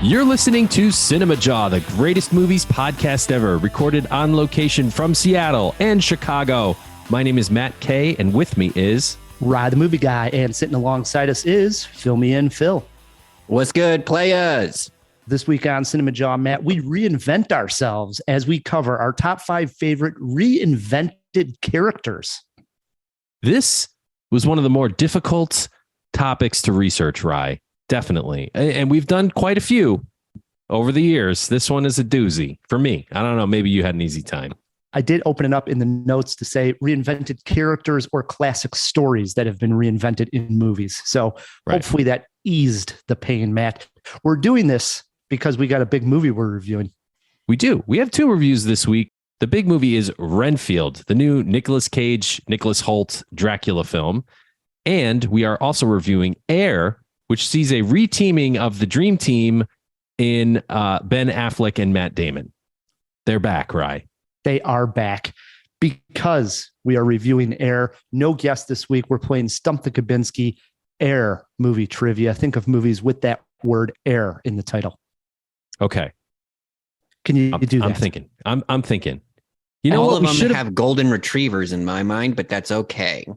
You're listening to CinemaJaw, the greatest movies podcast ever, recorded on location from Seattle and Chicago. My name is Matt Kay, and with me is Rod, the movie guy, and sitting alongside us is Fill Me In, Phil. What's good, players? This week on CinemaJaw, Matt, we reinvent ourselves as we cover our top 5 favorite reinvented characters. This was one of the more difficult topics to research, Rye. Definitely. And we've done quite a few over the years. This one is a doozy for me. I don't know. Maybe you had an easy time. I did open it up in the notes to say reinvented characters or classic stories that have been reinvented in movies. So hopefully that eased the pain, Matt. We're doing this because we got a big movie we're reviewing. We do. We have 2 reviews this week. The big movie is Renfield, the new Nicolas Cage, Nicholas Hoult Dracula film. And we are also reviewing Eyre, which sees a reteaming of the Dream Team in Ben Affleck and Matt Damon. They're back, Rye. They are back because we are reviewing Eyre. No guest this week. We're playing Stump the Kabinski Eyre movie trivia. Think of movies with that word Eyre in the title. Okay. Can you do that? I'm thinking. You know all what? of them have golden retrievers in my mind, but that's okay.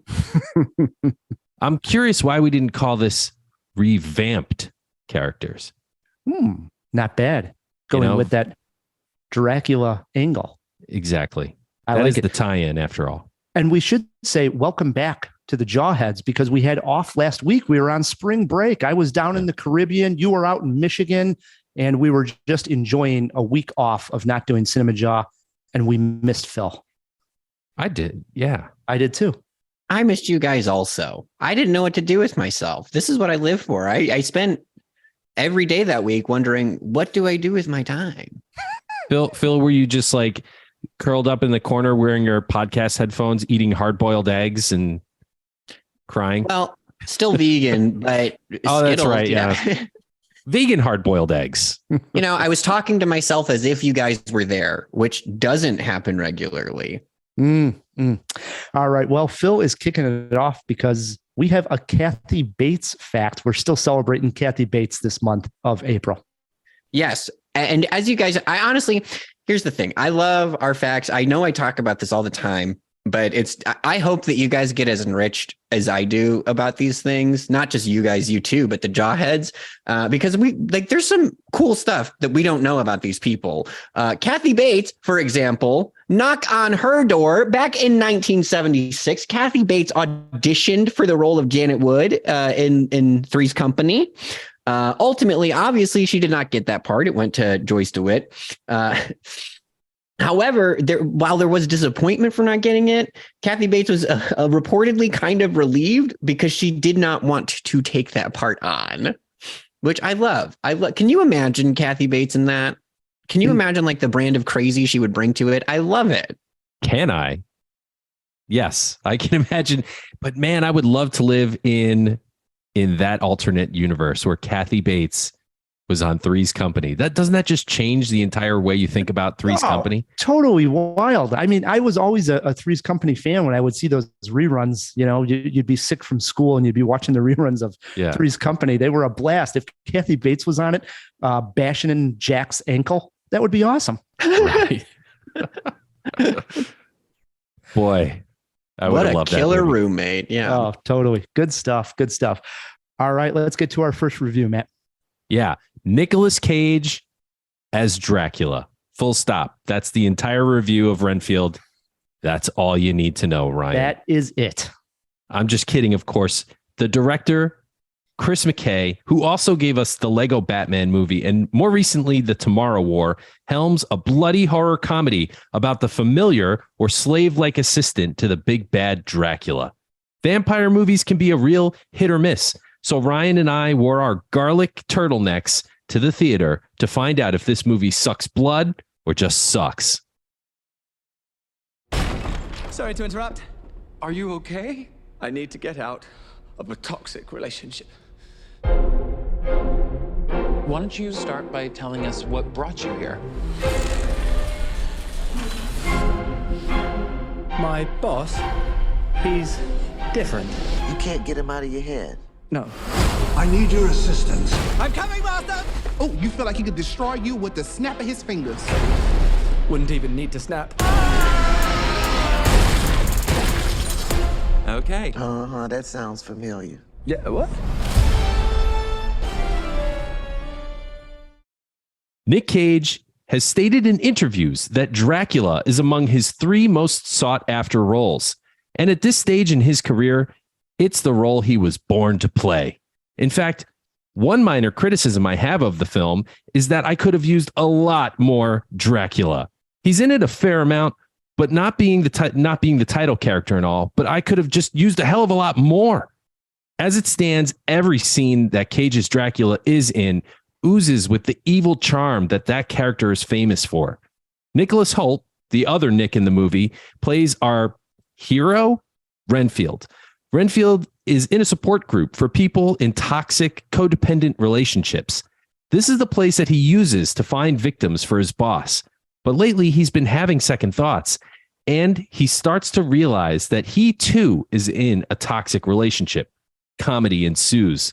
I'm curious why we didn't call this Revamped characters. Not bad. Going with that Dracula angle. Exactly. I that like is it. The tie-in after all. And we should say welcome back to the Jawheads because we had off last week. We were on spring break. I was down in the Caribbean. You were out in Michigan, and we were just enjoying a week off of not doing CinemaJaw, and we missed Phil. I did. Yeah. I did too. I missed you guys also. I didn't know what to do with myself. This is what I live for. I spent every day that week wondering, what do I do with my time? Phil, were you just like curled up in the corner wearing your podcast headphones, eating hard-boiled eggs and crying? Well, still vegan, but oh, that's right. Yeah. Vegan hard-boiled eggs. I was talking to myself as if you guys were there, which doesn't happen regularly. All right. Well, Phil is kicking it off because we have a Kathy Bates fact. We're still celebrating Kathy Bates this month of April. Yes. And as you guys, here's the thing. I love our facts. I know I talk about this all the time, but I hope that you guys get as enriched as I do about these things. Not just you guys, you too, but the Jawheads, because there's some cool stuff that we don't know about these people. Kathy Bates, for example, knock on her door back in 1976. Kathy Bates auditioned for the role of Janet Wood in Three's Company. Ultimately, obviously, she did not get that part. It went to Joyce DeWitt. However, while there was disappointment for not getting it, Kathy Bates was reportedly kind of relieved because she did not want to take that part on, which I love. Can you imagine Kathy Bates in that? Can you imagine like the brand of crazy she would bring to it? I love it. Can I? Yes, I can imagine. But man, I would love to live in that alternate universe where Kathy Bates was on Three's Company. Doesn't that just change the entire way you think about Three's Company? Totally wild. I mean, I was always a Three's Company fan when I would see those reruns. You'd be sick from school and you'd be watching the reruns of Three's Company. They were a blast. If Kathy Bates was on it, bashing in Jack's ankle, that would be awesome. Right. Boy, I would have loved that. What a killer roommate. Yeah. Oh, totally. Good stuff. Good stuff. All right, let's get to our first review, Matt. Yeah. Nicolas Cage as Dracula. Full stop. That's the entire review of Renfield. That's all you need to know, Ryan. That is it. I'm just kidding, of course. The director, Chris McKay, who also gave us the Lego Batman movie and more recently The Tomorrow War, helms a bloody horror comedy about the familiar or slave-like assistant to the big bad Dracula. Vampire movies can be a real hit or miss. So Ryan and I wore our garlic turtlenecks to the theater to find out if this movie sucks blood or just sucks. Sorry to interrupt. Are you okay? I need to get out of a toxic relationship. Why don't you start by telling us what brought you here? My boss, he's different. You can't get him out of your head. No. I need your assistance. I'm coming, Master! Oh, you feel like he could destroy you with the snap of his fingers. Wouldn't even need to snap. Okay. That sounds familiar. Yeah, what? Nick Cage has stated in interviews that Dracula is among his 3 most sought after roles. And at this stage in his career, it's the role he was born to play. In fact, one minor criticism I have of the film is that I could have used a lot more Dracula. He's in it a fair amount, but not being the title character and all, but I could have just used a hell of a lot more. As it stands, every scene that Cage's Dracula is in oozes with the evil charm that character is famous for. Nicholas Hoult, the other Nick in the movie, plays our hero, Renfield. Renfield is in a support group for people in toxic, codependent relationships. This is the place that he uses to find victims for his boss. But lately, he's been having second thoughts, and he starts to realize that he too is in a toxic relationship. Comedy ensues.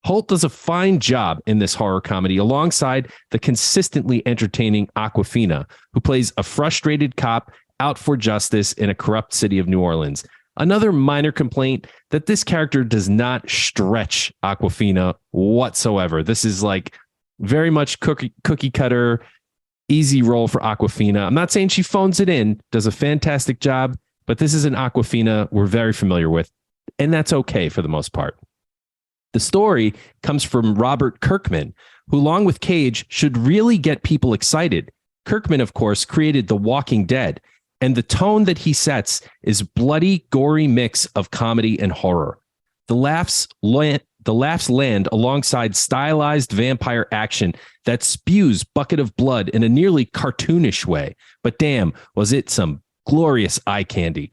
Holt does a fine job in this horror comedy alongside the consistently entertaining Awkwafina, who plays a frustrated cop out for justice in a corrupt city of New Orleans. Another minor complaint that this character does not stretch Awkwafina whatsoever. This is like very much cookie cutter, easy role for Awkwafina. I'm not saying she phones it in, does a fantastic job, but this is an Awkwafina we're very familiar with, and that's okay for the most part. The story comes from Robert Kirkman, who, along with Cage, should really get people excited. Kirkman, of course, created The Walking Dead, and the tone that he sets is bloody, gory mix of comedy and horror. The laughs land alongside stylized vampire action that spews bucket of blood in a nearly cartoonish way. But damn, was it some glorious eye candy.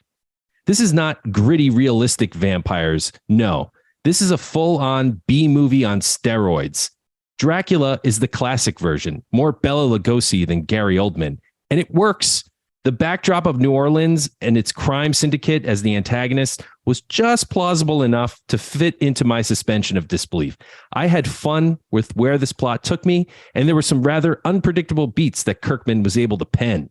This is not gritty, realistic vampires. No. This is a full-on B-movie on steroids. Dracula is the classic version, more Bela Lugosi than Gary Oldman, and it works. The backdrop of New Orleans and its crime syndicate as the antagonist was just plausible enough to fit into my suspension of disbelief. I had fun with where this plot took me, and there were some rather unpredictable beats that Kirkman was able to pen.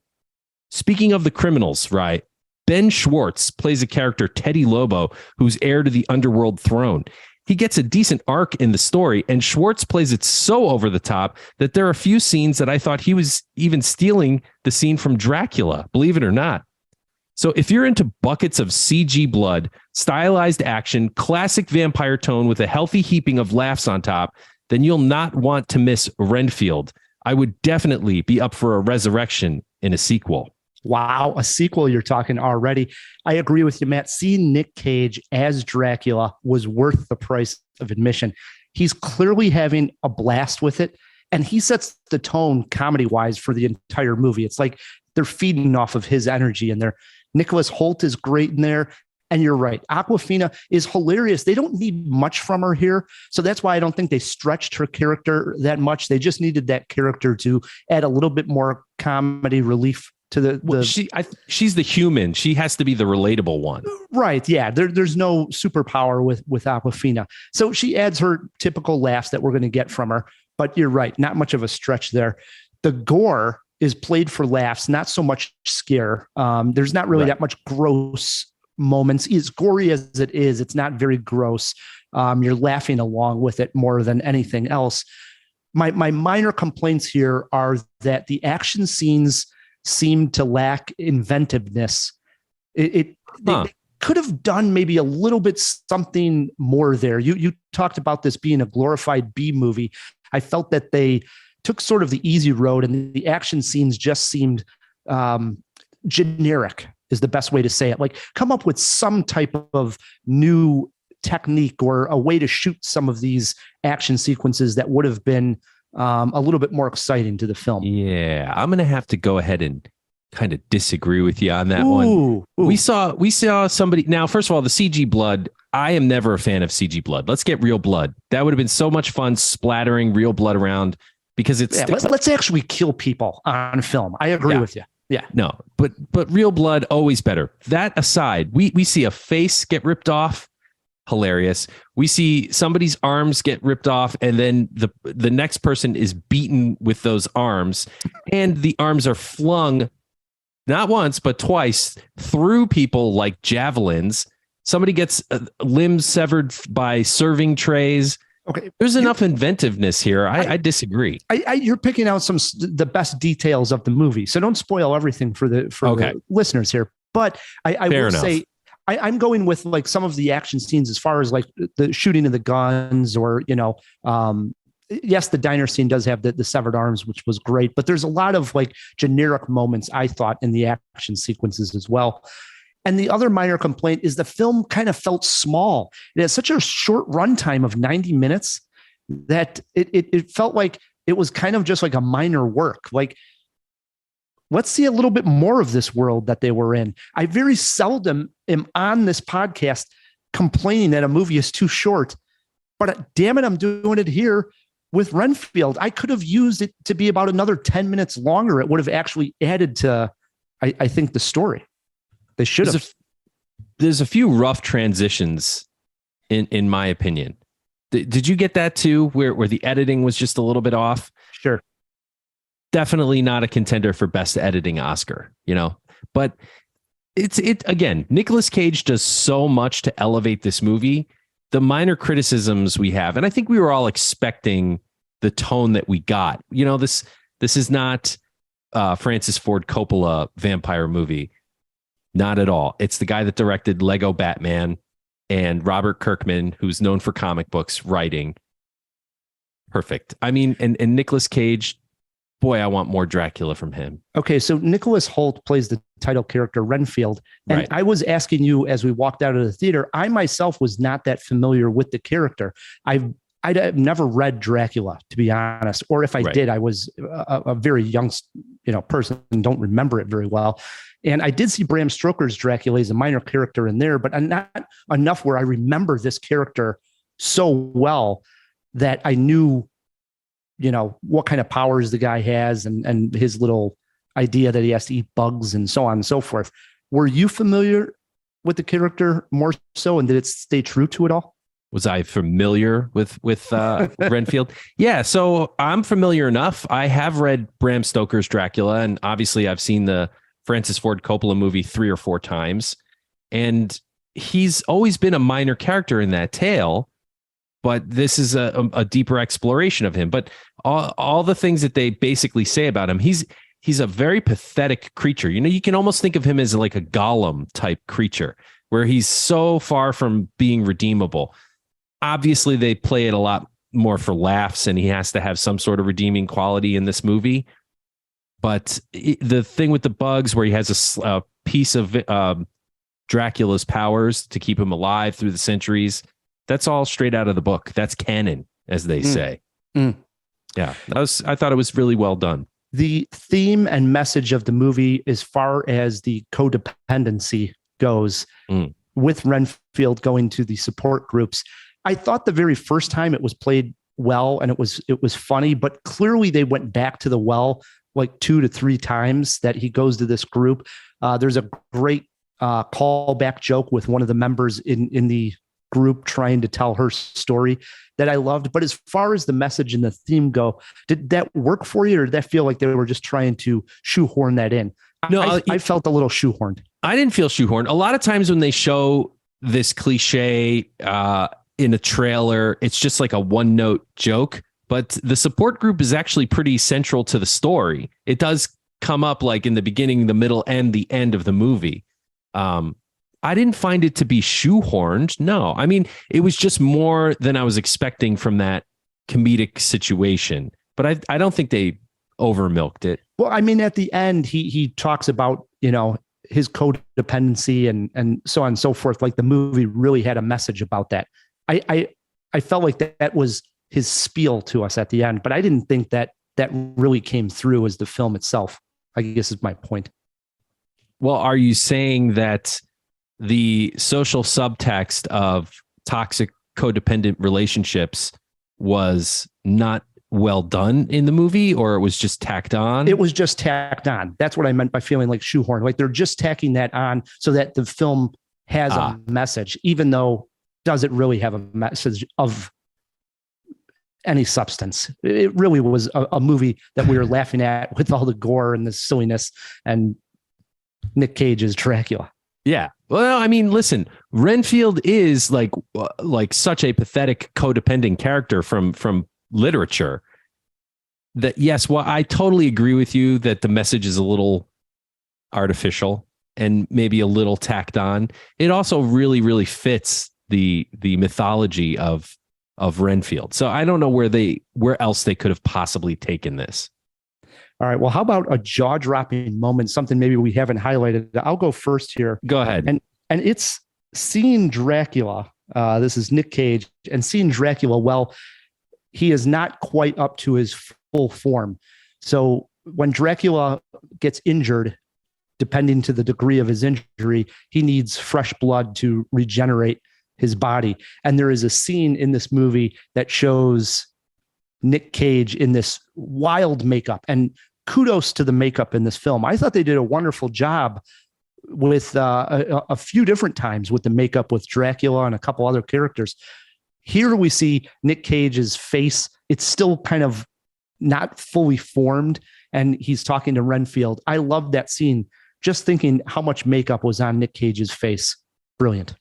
Speaking of the criminals, right? Ben Schwartz plays a character, Teddy Lobo, who's heir to the underworld throne. He gets a decent arc in the story, and Schwartz plays it so over the top that there are a few scenes that I thought he was even stealing the scene from Dracula, believe it or not. So if you're into buckets of CG blood, stylized action, classic vampire tone with a healthy heaping of laughs on top, then you'll not want to miss Renfield. I would definitely be up for a resurrection in a sequel. Wow, a sequel you're talking already. I agree with you, Matt. Seeing Nick Cage as Dracula was worth the price of admission. He's clearly having a blast with it, and he sets the tone comedy-wise for the entire movie. It's like they're feeding off of his energy in there. Nicholas Hoult is great in there, and you're right. Awkwafina is hilarious. They don't need much from her here, so that's why I don't think they stretched her character that much. They just needed that character to add a little bit more comedy relief to she's the human. She has to be the relatable one. Right. Yeah. There's no superpower with Awkwafina. So she adds her typical laughs that we're going to get from her. But you're right. Not much of a stretch there. The gore is played for laughs, not so much scare. There's not really that much gross moments. As gory as it is, it's not very gross. You're laughing along with it more than anything else. My minor complaints here are that the action scenes seem to lack inventiveness. They could have done maybe a little bit something more there. You talked about this being a glorified B movie. I felt that they took sort of the easy road, and the action scenes just seemed generic is the best way to say it. Like, come up with some type of new technique or a way to shoot some of these action sequences that would have been a little bit more exciting to the film. Yeah, I'm going to have to go ahead and kind of disagree with you on that one. We saw somebody. Now, first of all, the CG blood, I am never a fan of CG blood. Let's get real blood. That would have been so much fun splattering real blood around, because it's let's actually kill people on film. I agree with you. Yeah. No, but real blood, always better. That aside, we see a face get ripped off. hilarious. We see somebody's arms get ripped off, and then the next person is beaten with those arms, and the arms are flung not once but twice through people like javelins. Somebody gets limbs severed by serving trays. Okay, there's enough inventiveness here. I disagree. You're picking out the best details of the movie, so don't spoil everything for the listeners here. But I will say, I'm going with like some of the action scenes as far as like the shooting of the guns, or yes, the diner scene does have the severed arms, which was great. But there's a lot of like generic moments, I thought, in the action sequences as well. And the other minor complaint is the film kind of felt small. It has such a short runtime of 90 minutes that it felt like it was kind of just like a minor work. Like, let's see a little bit more of this world that they were in. I very seldom am on this podcast complaining that a movie is too short, but damn it, I'm doing it here with Renfield. I could have used it to be about another 10 minutes longer. It would have actually added to, I think, the story. They should have. There's a few rough transitions, in my opinion. Did you get that too, where the editing was just a little bit off? Sure. Definitely not a contender for best editing Oscar, but it again, Nicolas Cage does so much to elevate this movie. The minor criticisms we have, and I think we were all expecting the tone that we got. This is not Francis Ford Coppola vampire movie. Not at all. It's the guy that directed Lego Batman and Robert Kirkman, who's known for comic books writing. Perfect. I mean, and Nicolas Cage, boy, I want more Dracula from him. Okay, so Nicholas Hoult plays the title character Renfield. And right. I was asking you as we walked out of the theater, I myself was not that familiar with the character. I've never read Dracula, to be honest. Or if I did, I was a very young person and don't remember it very well. And I did see Bram Stoker's Dracula as a minor character in there, but not enough where I remember this character so well that I knew, what kind of powers the guy has and his little idea that he has to eat bugs and so on and so forth. Were you familiar with the character more so, and did it stay true to it all? Was I familiar with Renfield? Yeah, so I'm familiar enough. I have read Bram Stoker's Dracula, and obviously I've seen the Francis Ford Coppola movie 3 or 4 times. And he's always been a minor character in that tale, but this is a deeper exploration of him. But all the things that they basically say about him, he's a very pathetic creature. You can almost think of him as like a Gollum type creature, where he's so far from being redeemable. Obviously, they play it a lot more for laughs, and he has to have some sort of redeeming quality in this movie. But the thing with the bugs, where he has a piece of Dracula's powers to keep him alive through the centuries, that's all straight out of the book. That's canon, as they say. Yeah, I thought it was really well done. The theme and message of the movie, as far as the codependency goes, with Renfield going to the support groups, I thought the very first time it was played well and it was funny, but clearly they went back to the well like 2 to 3 times that he goes to this group. There's a great callback joke with one of the members in the group trying to tell her story that I loved. But as far as the message and the theme go, did that work for you, or did that feel like they were just trying to shoehorn that in? No, I felt a little shoehorned. I didn't feel shoehorned. A lot of times when they show this cliche in a trailer, it's just like a one-note joke. But the support group is actually pretty central to the story. It does come up like in the beginning, the middle, and the end of the movie. I didn't find it to be shoehorned. No, I mean, it was just more than I was expecting from that comedic situation. But I don't think they over milked it. Well, I mean, at the end, he talks about, his codependency and so on and so forth. Like the movie really had a message about that. I felt like that was his spiel to us at the end, but I didn't think that really came through as the film itself, I guess is my point. Well, are you saying that the social subtext of toxic codependent relationships was not well done in the movie, or it was just tacked on? It was just tacked on. That's what I meant by feeling like shoehorn. Like they're just tacking that on so that the film has a message, even though does it really have a message of any substance? It really was a movie that we were laughing at with all the gore and the silliness, and Nick Cage is Dracula. Yeah. Well, I mean, listen, Renfield is like such a pathetic codependent character from literature that, yes, well, I totally agree with you that the message is a little artificial and maybe a little tacked on. It also really, really fits the mythology of Renfield. So I don't know where else they could have possibly taken this. All right. Well, how about a jaw-dropping moment, something maybe we haven't highlighted? I'll go first here. Go ahead. And it's seeing Dracula. This is Nick Cage, and seeing Dracula. Well, he is not quite up to his full form. So when Dracula gets injured, depending to the degree of his injury, he needs fresh blood to regenerate his body. And there is a scene in this movie that shows Nick Cage in this wild makeup, and kudos to the makeup in this film. I thought they did a wonderful job with a few different times with the makeup with Dracula and a couple other characters. Here we see Nick Cage's face. It's still kind of not fully formed, and he's talking to Renfield. I loved that scene. Just thinking how much makeup was on Nick Cage's face. Brilliant.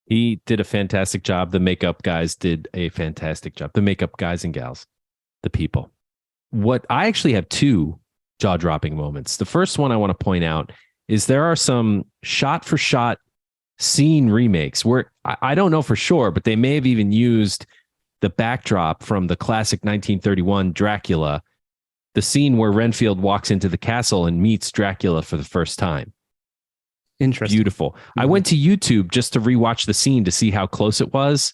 He did a fantastic job. The makeup guys did a fantastic job. The makeup guys and gals, the people. What I actually have two jaw-dropping moments. The first one I want to point out is there are some shot-for-shot scene remakes where I don't know for sure, but they may have even used the backdrop from the classic 1931 Dracula, the scene where Renfield walks into the castle and meets Dracula for the first time. Interesting. Beautiful. Mm-hmm. I went to YouTube just to rewatch the scene to see how close it was.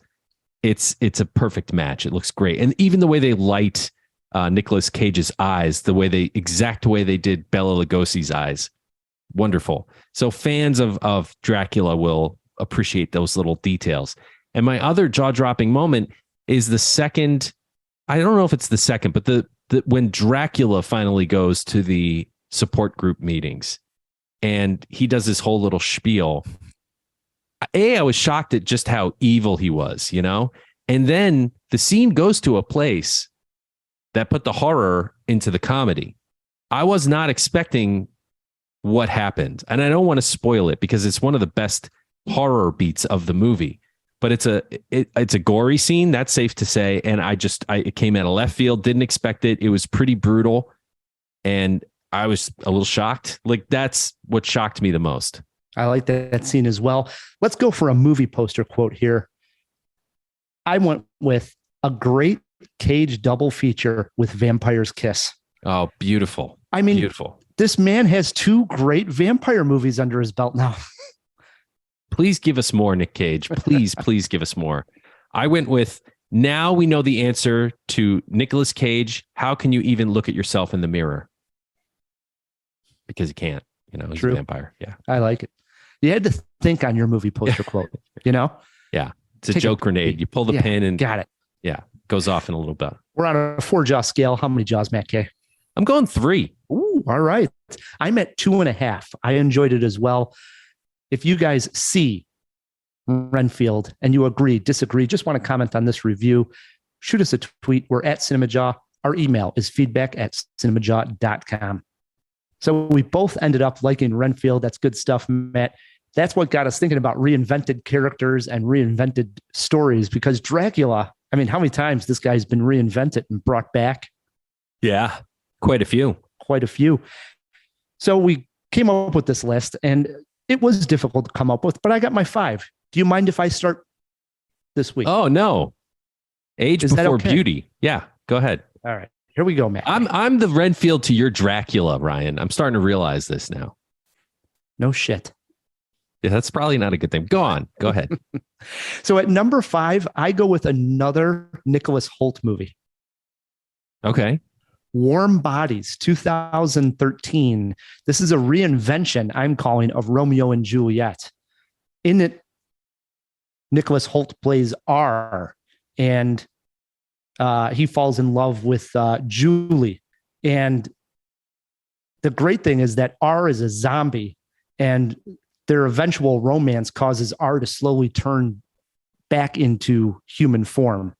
It's a perfect match. It looks great. And even the way they light Nicolas Cage's eyes, the exact way they did Bela Lugosi's eyes. Wonderful. So fans of Dracula will appreciate those little details. And my other jaw-dropping moment is the second, I don't know if it's the second, but the when Dracula finally goes to the support group meetings and he does this whole little spiel. I was shocked at just how evil he was, and then the scene goes to a place that put the horror into the comedy. I was not expecting what happened, and I don't want to spoil it because it's one of the best horror beats of the movie. But it's a gory scene, that's safe to say, and it came out of left field, didn't expect it. It was pretty brutal, and I was a little shocked. Like, that's what shocked me the most. I like that scene as well. Let's go for a movie poster quote here. I went with a great Cage double feature with Vampire's Kiss. Oh, beautiful. I mean, beautiful. This man has two great vampire movies under his belt now. Please give us more, Nick Cage. Please, please give us more. I went with, now we know the answer to Nicolas Cage. How can you even look at yourself in the mirror? Because you can't, he's True. A vampire. Yeah. I like it. You had to think on your movie poster quote, Yeah. It's a joke grenade. You pull the pin and got it. Yeah. Goes off in a little bit. We're on a 4-jaw scale. How many jaws, Matt K? I'm going 3. Ooh, all right. I'm at 2.5. I enjoyed it as well. If you guys see Renfield and you agree, disagree, just want to comment on this review, shoot us a tweet. We're at CinemaJaw. Our email is feedback@cinemajaw.com. So we both ended up liking Renfield. That's good stuff, Matt. That's what got us thinking about reinvented characters and reinvented stories, because Dracula, I mean, how many times this guy's been reinvented and brought back? Yeah, quite a few. So we came up with this list, and it was difficult to come up with, but I got my 5. Do you mind if I start this week? Oh, no. Age Is before okay? beauty. Yeah, go ahead. All right. Here we go, Matt. I'm the Renfield to your Dracula, Ryan. I'm starting to realize this now. No shit. Yeah, that's probably not a good thing. Go on. Go ahead. So at number 5, I go with another Nicholas Hoult movie. Okay. Warm Bodies, 2013. This is a reinvention, I'm calling, of Romeo and Juliet. In it, Nicholas Hoult plays R, and he falls in love with Julie. And the great thing is that R is a zombie, and their eventual romance causes R to slowly turn back into human form.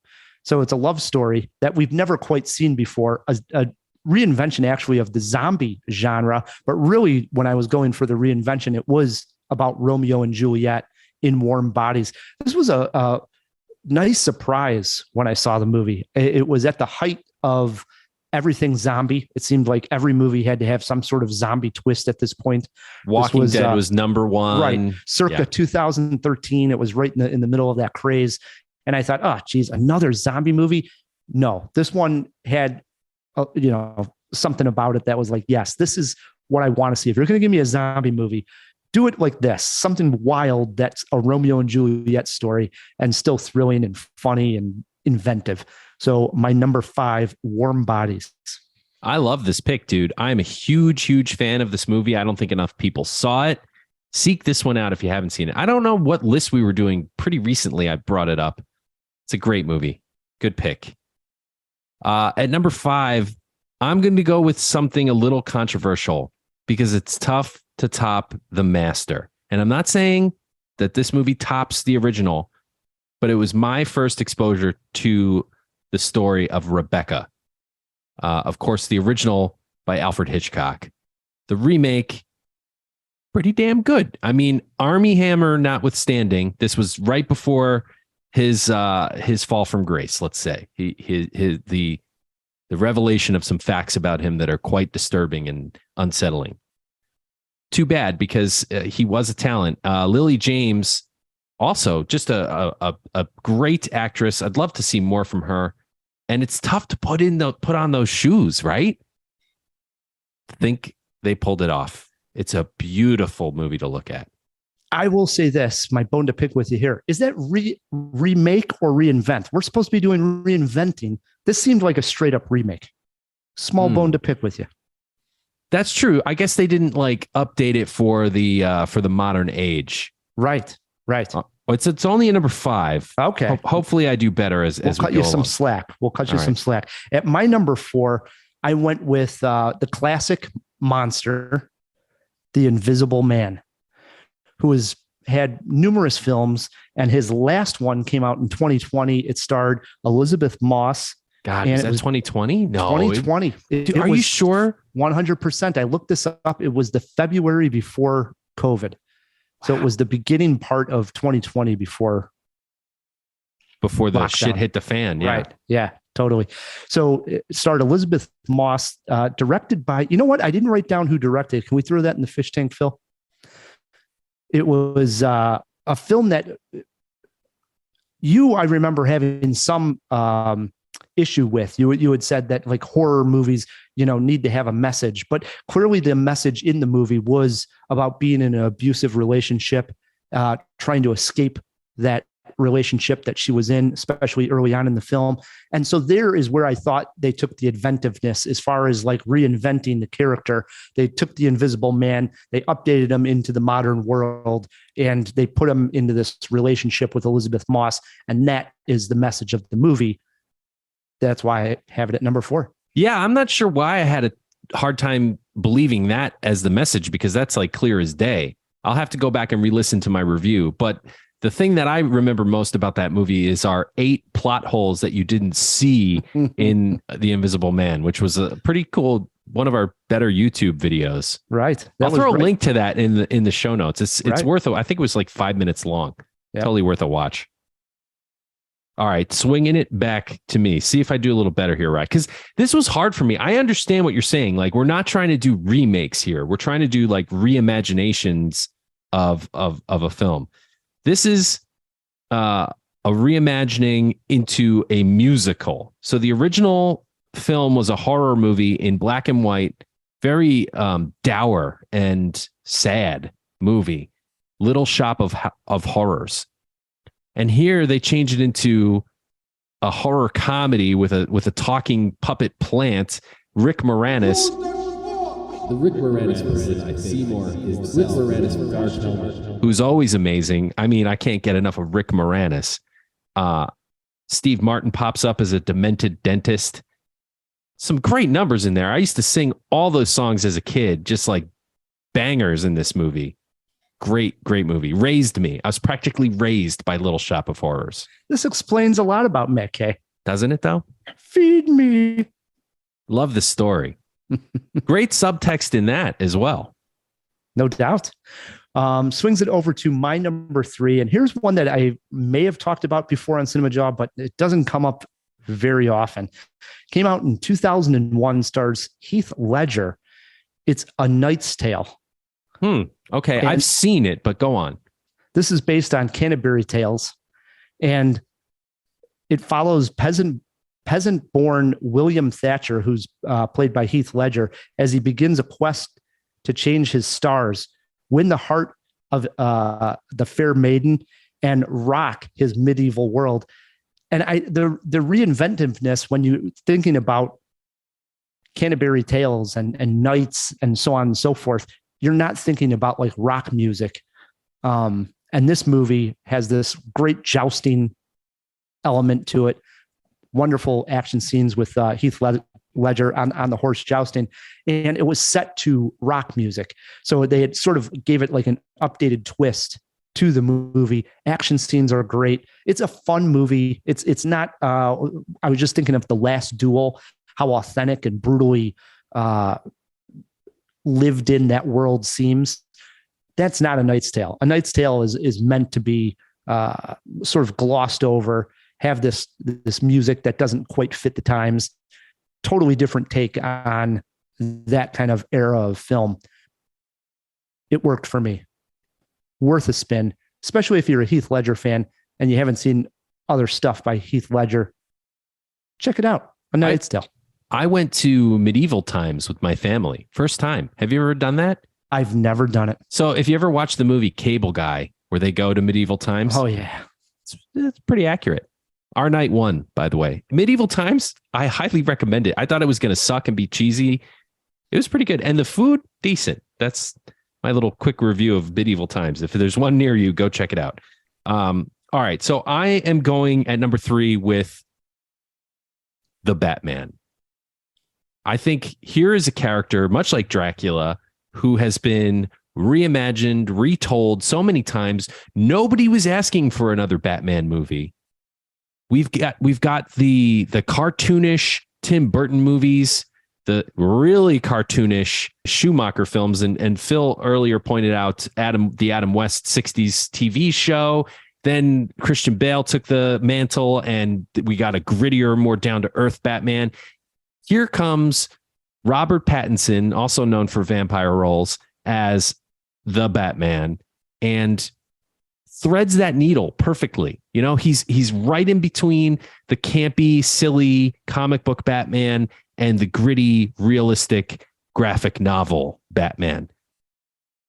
So it's a love story that we've never quite seen before, a reinvention actually of the zombie genre. But really, when I was going for the reinvention, it was about Romeo and Juliet in warm bodies. This was a nice surprise when I saw the movie. It was at the height of everything zombie. It seemed like every movie had to have some sort of zombie twist at this point. Walking Dead was number one. Right. Circa 2013. It was right in the middle of that craze. And I thought, oh, geez, another zombie movie. No, this one had, something about it that was like, yes, this is what I want to see. If you're going to give me a zombie movie, do it like this, something wild that's a Romeo and Juliet story and still thrilling and funny and inventive. So my number 5, Warm Bodies. I love this pick, dude. I'm a huge, huge fan of this movie. I don't think enough people saw it. Seek this one out if you haven't seen it. I don't know what list we were doing pretty recently. I brought it up. It's a great movie. Good pick. At number 5, I'm going to go with something a little controversial because it's tough to top The Master. And I'm not saying that this movie tops the original, but it was my first exposure to the story of Rebecca. Of course, the original by Alfred Hitchcock. The remake, pretty damn good. I mean, Armie Hammer notwithstanding, this was right before his fall from grace, let's say. The revelation of some facts about him that are quite disturbing and unsettling. Too bad, because he was a talent. Lily James, also just a great actress. I'd love to see more from her. And it's tough to put on those shoes, right? I think they pulled it off. It's a beautiful movie to look at. I will say this, my bone to pick with you here. Is that remake or reinvent? We're supposed to be doing reinventing. This seemed like a straight up remake. Small bone to pick with you. That's true. I guess they didn't update it for the modern age. Right. It's only a number 5. Okay. Hopefully I do better as we'll we cut go you some along. slack. We'll cut you some slack. At my number 4, I went with the classic monster, The Invisible Man, who has had numerous films, and his last one came out in 2020. It starred Elizabeth Moss. God, is that 2020? No. 2020. Are you sure? 100%. I looked this up. It was the February before COVID. So it was the beginning part of 2020 before the lockdown. Shit hit the fan. Yeah. Right. Yeah, totally. So it starred Elizabeth Moss, directed by, you know what? I didn't write down who directed. Can we throw that in the fish tank, Phil? It was a film that I remember having some issue with. You had said that horror movies, need to have a message, but clearly the message in the movie was about being in an abusive relationship, trying to escape that relationship that she was in, especially early on in the film. And so there is where I thought they took the inventiveness as far as reinventing the character. They took the Invisible Man, they updated him into the modern world, and they put him into this relationship with Elizabeth Moss. And that is the message of the movie. That's why I have it at number 4. Yeah, I'm not sure why I had a hard time believing that as the message, because that's clear as day. I'll have to go back and re-listen to my review. But the thing that I remember most about that movie is our 8 plot holes that you didn't see in The Invisible Man, which was a pretty cool, one of our better YouTube videos. Right. I'll throw a link to that in the show notes. It's worth it. I think it was 5 minutes long. Yep. Totally worth a watch. All right, swinging it back to me. See if I do a little better here, right? Because this was hard for me. I understand what you're saying. We're not trying to do remakes here. We're trying to do reimaginations of a film. This is a reimagining into a musical. So the original film was a horror movie in black and white, very dour and sad movie, Little Shop of Horrors. And here they change it into a horror comedy with a talking puppet plant, Rick Moranis. The Rick Moranis version I see more is Rick Moranis with Dark Helmet, who's always amazing. I mean, I can't get enough of Rick Moranis. Steve Martin pops up as a demented dentist. Some great numbers in there. I used to sing all those songs as a kid, just bangers in this movie. Great movie. Raised me. I was practically raised by Little Shop of Horrors. This explains a lot about Matt Kay. Doesn't it though? Feed me. Love the story. Great subtext in that as well. No doubt. Swings it over to my number 3. And here's one that I may have talked about before on CinemaJaw, but it doesn't come up very often. Came out in 2001, stars Heath Ledger. It's A Knight's Tale. Okay, and I've seen it, but go on. This is based on Canterbury Tales, and it follows peasant-born William Thatcher, who's played by Heath Ledger, as he begins a quest to change his stars, win the heart of the fair maiden, and rock his medieval world. And the reinventiveness when you're thinking about Canterbury Tales and knights and so on and so forth, you're not thinking about like rock music. And this movie has this great jousting element to it. Wonderful action scenes with Heath Ledger on the horse jousting. And it was set to rock music. So they had sort of gave it like an updated twist to the movie. Action scenes are great. It's a fun movie. It's not, I was just thinking of The Last Duel, how authentic and brutally lived in that world seems. That's not A Knight's Tale. A Knight's Tale is meant to be sort of glossed over, have this music that doesn't quite fit the times. Totally different take on that kind of era of film. It worked for me. Worth a spin, especially if you're a Heath Ledger fan and you haven't seen other stuff by Heath Ledger. Check it out. A Knight's Tale. I went to medieval times with my family. First time. Have you ever done that? I've never done it. So if you ever watch the movie Cable Guy, where they go to medieval times. Oh, yeah. It's pretty accurate. Our night one, by the way. Medieval times, I highly recommend it. I thought it was going to suck and be cheesy. It was pretty good. And the food, decent. That's my little quick review of medieval times. If there's one near you, go check it out. All right. So I am going at number 3 with the Batman. I think here is a character, much like Dracula, who has been reimagined, retold so many times. Nobody was asking for another Batman movie. We've got the cartoonish Tim Burton movies, the really cartoonish Schumacher films, and Phil earlier pointed out the Adam West 60s TV show. Then Christian Bale took the mantle, and we got a grittier, more down-to-earth Batman. Here comes Robert Pattinson, also known for vampire roles, as the Batman, and threads that needle perfectly. You know, he's right in between the campy, silly comic book Batman and the gritty, realistic graphic novel Batman.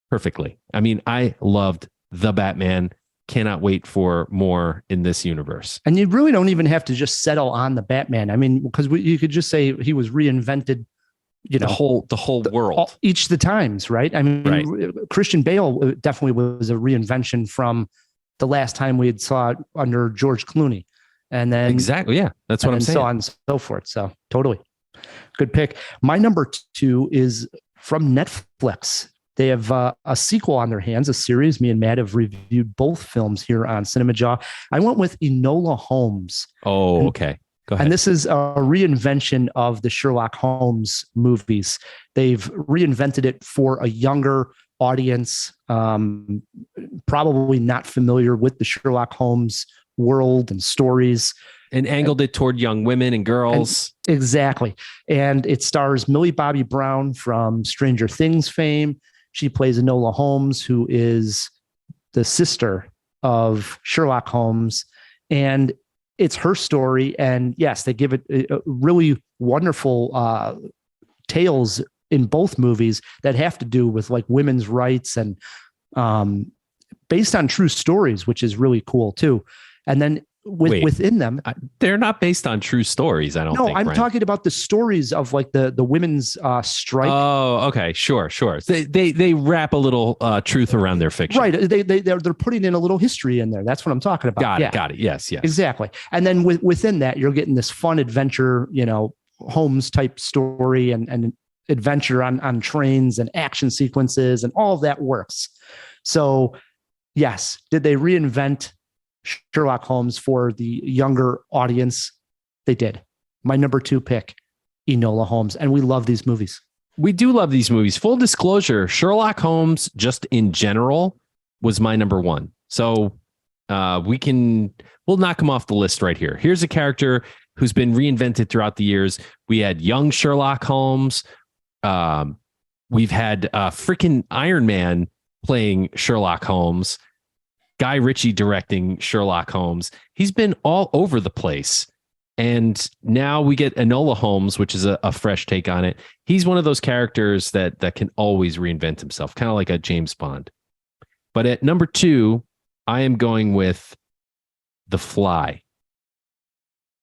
Perfectly. I mean, I loved the Batman. Cannot wait for more in this universe. And you really don't even have to just settle on the Batman. I mean, because you could just say he was reinvented, you know, the whole world, each the times, right? I mean, right. Christian Bale definitely was a reinvention from the last time we had saw it under George Clooney. And then exactly, yeah, that's what I'm saying. So on and so forth. So totally good pick. My number 2 is from Netflix. They have a sequel on their hands, a series. Me and Matt have reviewed both films here on CinemaJaw. I went with Inola Holmes. Oh, okay. Go ahead. And this is a reinvention of the Sherlock Holmes movies. They've reinvented it for a younger audience, probably not familiar with the Sherlock Holmes world and stories. And angled it toward young women and girls. Exactly. And it stars Millie Bobby Brown from Stranger Things fame. She plays Inola Holmes, who is the sister of Sherlock Holmes. And it's her story. And yes, they give it a really wonderful tales in both movies that have to do with like women's rights and based on true stories, which is really cool too. And then within them, they're not based on true stories. I don't think. No, I'm talking about the stories of like the women's strike. Oh, okay, sure. They wrap a little truth around their fiction, right? They're putting in a little history in there. That's what I'm talking about. Got it. Yes, exactly. And then within that, you're getting this fun adventure, you know, Holmes type story, and adventure on trains and action sequences and all of that works. So yes, did they reinvent Sherlock Holmes for the younger audience? They did. My number 2 pick, Enola Holmes. And we love these movies. We do love these movies. Full disclosure, Sherlock Holmes, just in general, was my number 1. So we'll knock him off the list right here. Here's a character who's been reinvented throughout the years. We had young Sherlock Holmes. We've had freaking Iron Man playing Sherlock Holmes. Guy Ritchie directing Sherlock Holmes. He's been all over the place. And now we get Enola Holmes, which is a fresh take on it. He's one of those characters that can always reinvent himself, kind of like a James Bond. But at number 2, I am going with The Fly.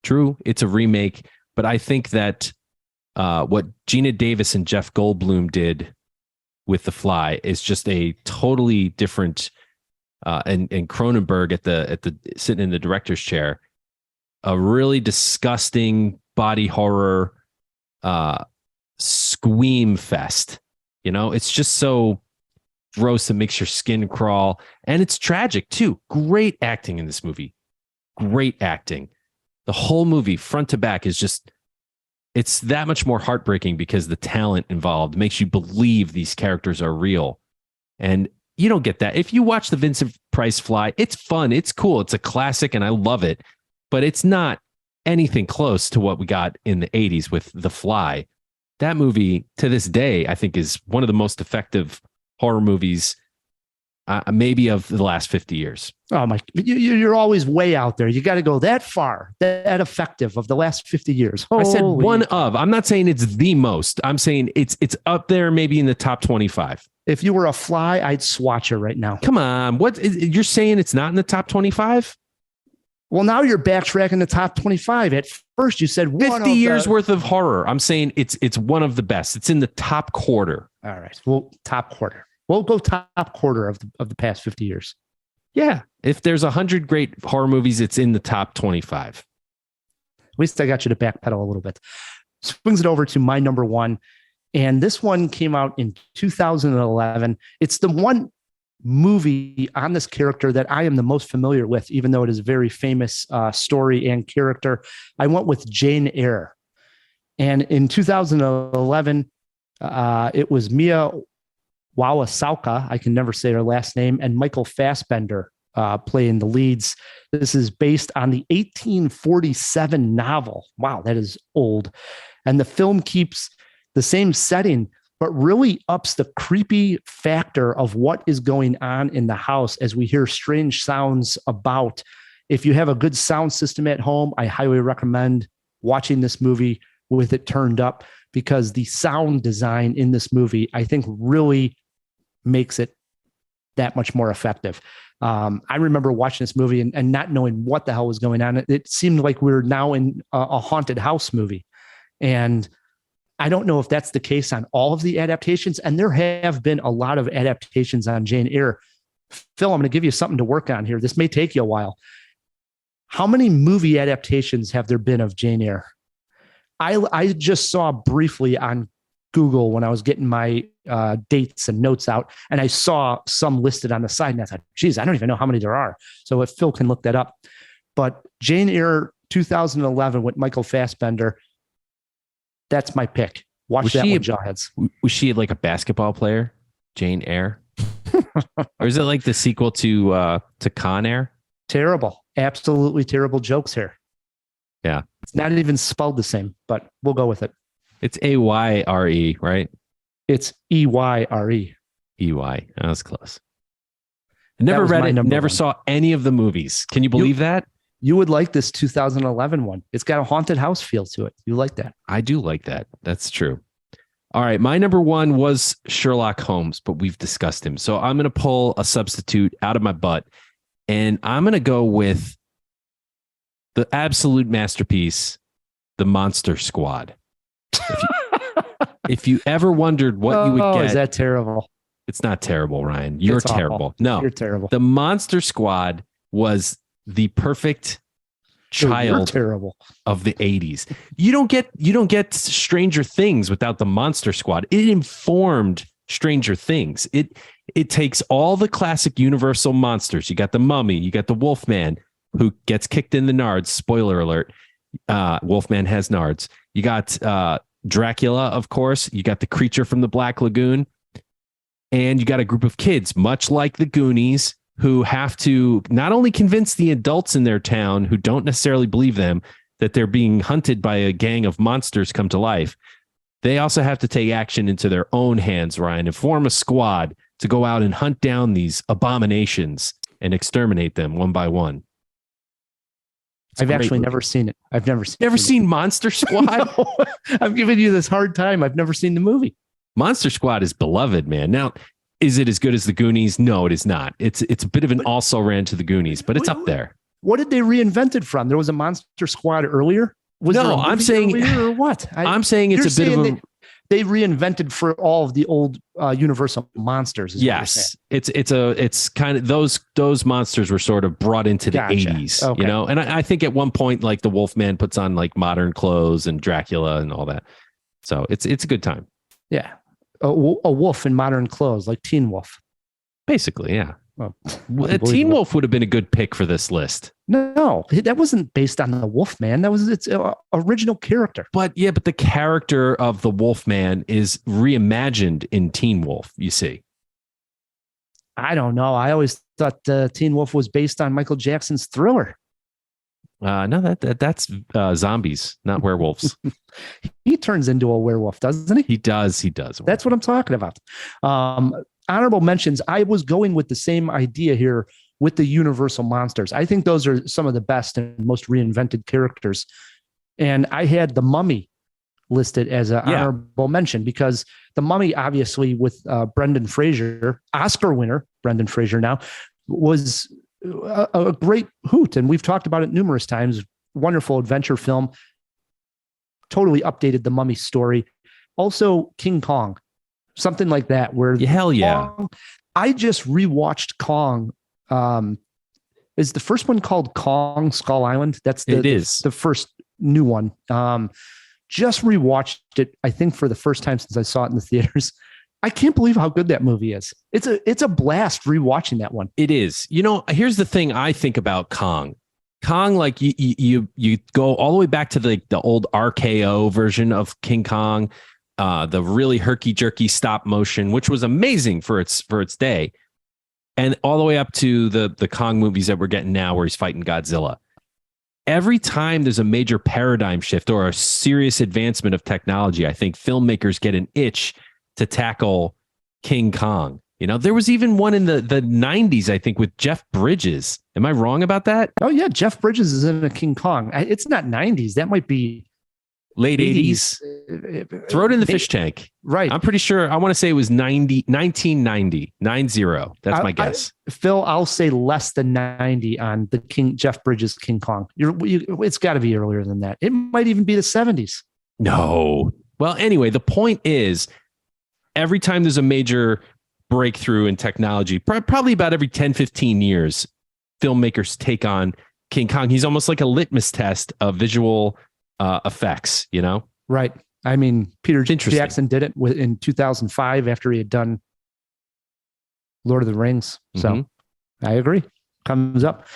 True, it's a remake, but I think that what Gina Davis and Jeff Goldblum did with The Fly is just a totally different. And Cronenberg at the sitting in the director's chair, a really disgusting body horror squeam fest. It's just so gross, it makes your skin crawl, and it's tragic too. Great acting in this movie. Great acting. The whole movie, front to back, is just, it's that much more heartbreaking because the talent involved makes you believe these characters are real. And you don't get that. If you watch the Vincent Price Fly, it's fun. It's cool. It's a classic and I love it, but it's not anything close to what we got in the 80s with The Fly. That movie to this day, I think, is one of the most effective horror movies maybe of the last 50 years. Oh my, you're always way out there. You got to go that far, that effective of the last 50 years. I said one of, I'm not saying it's the most. I'm saying it's up there, maybe in the top 25. If you were a fly, I'd swatch it right now. Come on. You're saying it's not in the top 25? Well, now you're backtracking the top 25. At first you said 50 years worth of horror. I'm saying it's one of the best. It's in the top quarter. All right. Well, top quarter. We'll go top quarter of the past 50 years. Yeah. If there's 100 great horror movies, it's in the top 25. At least I got you to backpedal a little bit. Swings it over to my number 1. And this one came out in 2011. It's the one movie on this character that I am the most familiar with, even though it is a very famous story and character. I went with Jane Eyre. And in 2011, it was Mia Wasikowska, I can never say her last name, and Michael Fassbender playing the leads. This is based on the 1847 novel. Wow, that is old. And the film keeps the same setting, but really ups the creepy factor of what is going on in the house as we hear strange sounds about. If you have a good sound system at home, I highly recommend watching this movie with it turned up, because the sound design in this movie, I think, really makes it that much more effective. I remember watching this movie and not knowing what the hell was going on. It seemed like we were now in a haunted house movie. And I don't know if that's the case on all of the adaptations. And there have been a lot of adaptations on Jane Eyre. Phil, I'm going to give you something to work on here. This may take you a while. How many movie adaptations have there been of Jane Eyre? I just saw briefly on Google when I was getting my dates and notes out, and I saw some listed on the side, and I thought, geez, I don't even know how many there are. So if Phil can look that up. But Jane Eyre 2011 with Michael Fassbender, that's my pick. Watch that one, Jawheads. Was she like a basketball player, Jane Eyre? Or is it like the sequel to Con Air? Terrible. Absolutely terrible jokes here. Yeah. It's not even spelled the same, but we'll go with it. It's Ayre, right? It's Eyre. EY. That was close. I never read it, never saw any of the movies. Can you believe that? You would like this 2011 one. It's got a haunted house feel to it. You like that? I do like that. That's true. All right. My number 1 was Sherlock Holmes, but we've discussed him. So I'm going to pull a substitute out of my butt, and I'm going to go with the absolute masterpiece, The Monster Squad. If you ever wondered what you would get. Is that terrible? It's not terrible, Ryan. You're terrible. No, you're terrible. The Monster Squad was the perfect child terrible of the 80s. You don't get Stranger Things without the Monster Squad. It informed Stranger Things. It takes all the classic Universal monsters. You got the Mummy, you got the Wolfman who gets kicked in the nards. Spoiler alert. Wolfman has nards. You got Dracula, of course. You got the creature from the Black Lagoon. And you got a group of kids, much like the Goonies, who have to not only convince the adults in their town who don't necessarily believe them that they're being hunted by a gang of monsters come to life. They also have to take action into their own hands, Ryan, and form a squad to go out and hunt down these abominations and exterminate them one by one. I've actually never seen it. I've never seen Monster Squad. No, I'm giving you this hard time. I've never seen the movie. Monster Squad is beloved, man. Now, is it as good as the Goonies? No, it is not. It's a bit of an also ran to the Goonies, but it's up there. What did they reinvent it from? There was a Monster Squad earlier. I'm saying or what? I'm saying it's a bit of a. They reinvented for all of the old Universal monsters. Yes, it's kind of those monsters were sort of brought into the 80s, okay. You know. And I think at one point, like the Wolfman puts on like modern clothes and Dracula and all that. So it's a good time. Yeah, a wolf in modern clothes, like Teen Wolf. Basically, yeah. Well, Teen Wolf would have been a good pick for this list. No, that wasn't based on the Wolfman. That was its original character. But the character of the Wolfman is reimagined in Teen Wolf, you see. I don't know. I always thought Teen Wolf was based on Michael Jackson's Thriller. No, that's zombies, not werewolves. He turns into a werewolf, doesn't he? He does. That's what I'm talking about. Honorable mentions. I was going with the same idea here with the Universal monsters. I think those are some of the best and most reinvented characters. And I had the Mummy listed as an honorable mention because the Mummy, obviously, with Brendan Fraser, Oscar winner Brendan Fraser now, was a great hoot. And we've talked about it numerous times. Wonderful adventure film. Totally updated the Mummy story. Also, King Kong. Something like that. Where hell yeah. Kong, I just rewatched Kong. Is the first one called Kong Skull Island? That's the first new one. Just rewatched it, I think, for the first time since I saw it in the theaters. I can't believe how good that movie is. It's a blast rewatching that one. It is. You know, here's the thing I think about Kong. Kong, like you go all the way back to the old RKO version of King Kong, the really herky-jerky stop motion, which was amazing for its day, and all the way up to the Kong movies that we're getting now, where he's fighting Godzilla. Every time there's a major paradigm shift or a serious advancement of technology, I think filmmakers get an itch to tackle King Kong. You know, there was even one in the 90s, I think, with Jeff Bridges. Am I wrong about that? Oh, yeah. Jeff Bridges is in a King Kong. It's not 90s. That might be late 80s. Throw it in the fish tank. Right. I'm pretty sure. I want to say it was 1990. 90. That's my guess. Phil, I'll say less than 90 on the Jeff Bridges King Kong. It's got to be earlier than that. It might even be the 70s. No. Well, anyway, the point is, every time there's a major breakthrough in technology, probably about every 10, 15 years, filmmakers take on King Kong. He's almost like a litmus test of visual effects, you know? Right. I mean, Peter Jackson did it in 2005 after he had done Lord of the Rings. So I agree. Comes up.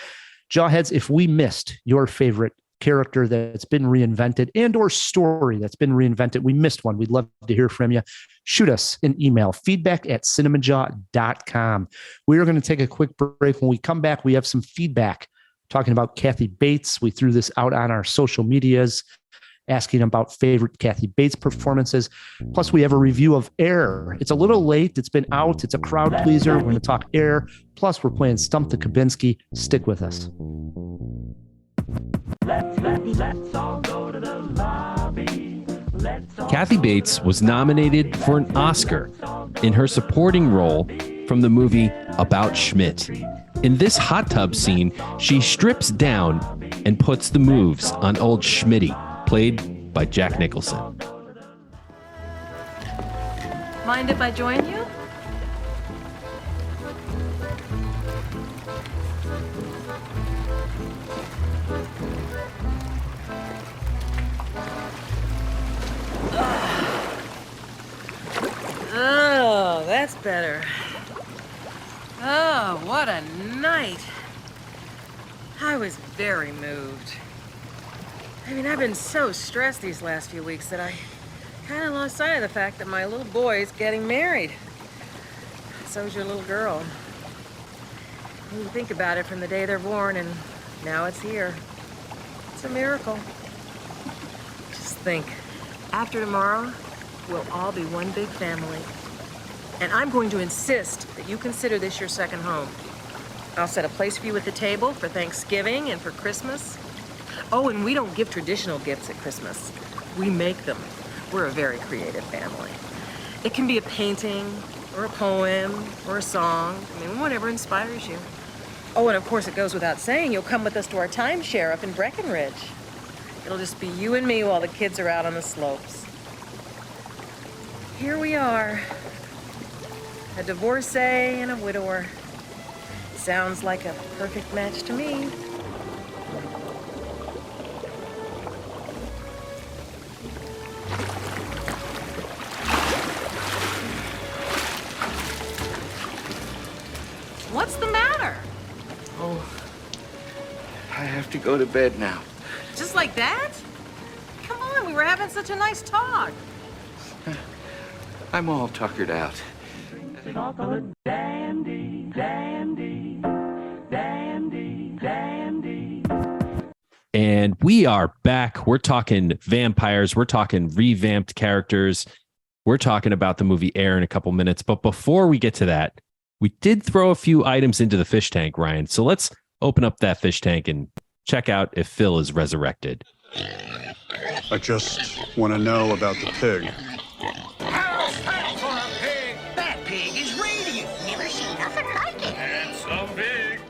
Jawheads, if we missed your favorite character that's been reinvented and or story that's been reinvented, we missed one, we'd love to hear from you. Shoot us an email, feedback@cinemajaw.com. We are going to take a quick break. When we come back, we have some feedback talking about Kathy Bates. We threw this out on our social medias, asking about favorite Kathy Bates performances. Plus, we have a review of Eyre. It's a little late. It's been out. It's a crowd pleaser. We're going to talk Eyre. Plus, we're playing Stump the Kabinski. Stick with us. Let's all go to the lobby. Kathy Bates was nominated for an Oscar in her supporting role from the movie About Schmidt. In this hot tub scene, she strips down and puts the moves on old Schmitty, played by Jack Nicholson. Mind if I join you? Oh, that's better. Oh, what a night. I was very moved. I mean, I've been so stressed these last few weeks that I kind of lost sight of the fact that my little boy's getting married. So's your little girl. When you think about it, from the day they're born and now it's here. It's a miracle. Just think, after tomorrow, we'll all be one big family. And I'm going to insist that you consider this your second home. I'll set a place for you at the table for Thanksgiving and for Christmas. Oh, and we don't give traditional gifts at Christmas. We make them. We're a very creative family. It can be a painting, or a poem, or a song. I mean, whatever inspires you. Oh, and of course it goes without saying, you'll come with us to our timeshare up in Breckenridge. It'll just be you and me while the kids are out on the slopes. Here we are. A divorcee and a widower. Sounds like a perfect match to me. What's the matter? Oh, I have to go to bed now. Just like that? Come on, we were having such a nice talk. I'm all tuckered out. Chocolate dandy, dandy, dandy, dandy. And we are back. We're talking vampires. We're talking revamped characters. We're talking about the movie Eyre in a couple minutes. But before we get to that, we did throw a few items into the fish tank, Ryan. So let's open up that fish tank and check out if Phil is resurrected. I just want to know about the pig. How's that for a pig? That pig is radiant. Never seen nothing like it. Handsome pig.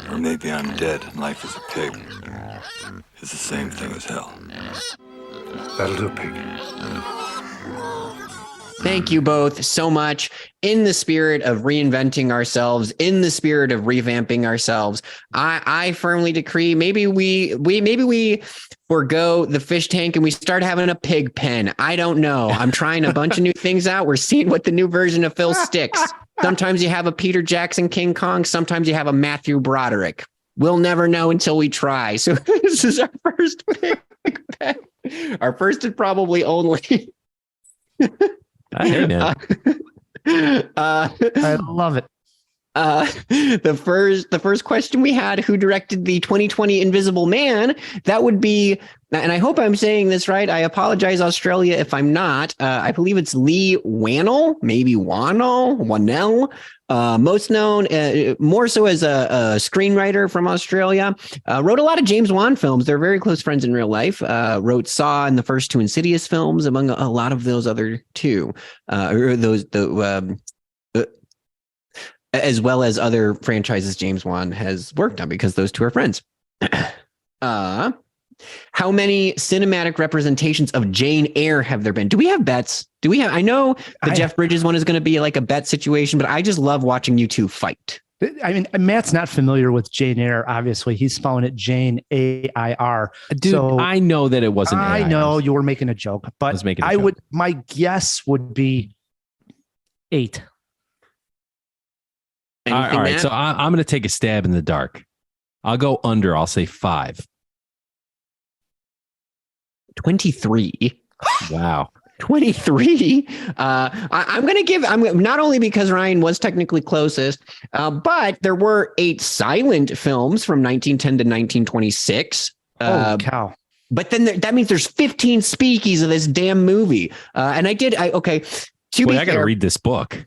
Or maybe I'm dead and life is a pig. It's the same thing as hell. That'll do, pig. Thank you both so much. In the spirit of reinventing ourselves, in the spirit of revamping ourselves, I firmly decree maybe we forgo the fish tank and we start having a pig pen. I don't know. I'm trying a bunch of new things out. We're seeing what the new version of Phil sticks. Sometimes you have a Peter Jackson King Kong. Sometimes you have a Matthew Broderick. We'll never know until we try. So this is our first pig pen. Our first and probably only. Hey, man. I love it. The first question we had, who directed the 2020 Invisible Man? That would be, and I hope I'm saying this right. I apologize, Australia, if I'm not. I believe it's Lee Wannell, maybe Wannell. Most known, more so as a screenwriter from Australia. Wrote a lot of James Wan films. They're very close friends in real life. Wrote Saw and the first two Insidious films, among a lot of those other two. As well as other franchises James Wan has worked on, because those two are friends. How many cinematic representations of Jane Eyre have there been? Do we have bets? I know the Jeff Bridges one is going to be like a bet situation, but I just love watching you two fight. I mean, Matt's not familiar with Jane Eyre. Obviously, he's spelling it Jane A-I-R. Dude, so, I know that it wasn't. I know you were making a joke, but my guess would be 8. All right. So I'm going to take a stab in the dark. I'll go under. I'll say 5. 23. Wow. 23. I'm going to give, not only because Ryan was technically closest, but there were 8 silent films from 1910 to 1926. Holy cow. But then that means there's 15 speakies of this damn movie. And I got to read this book.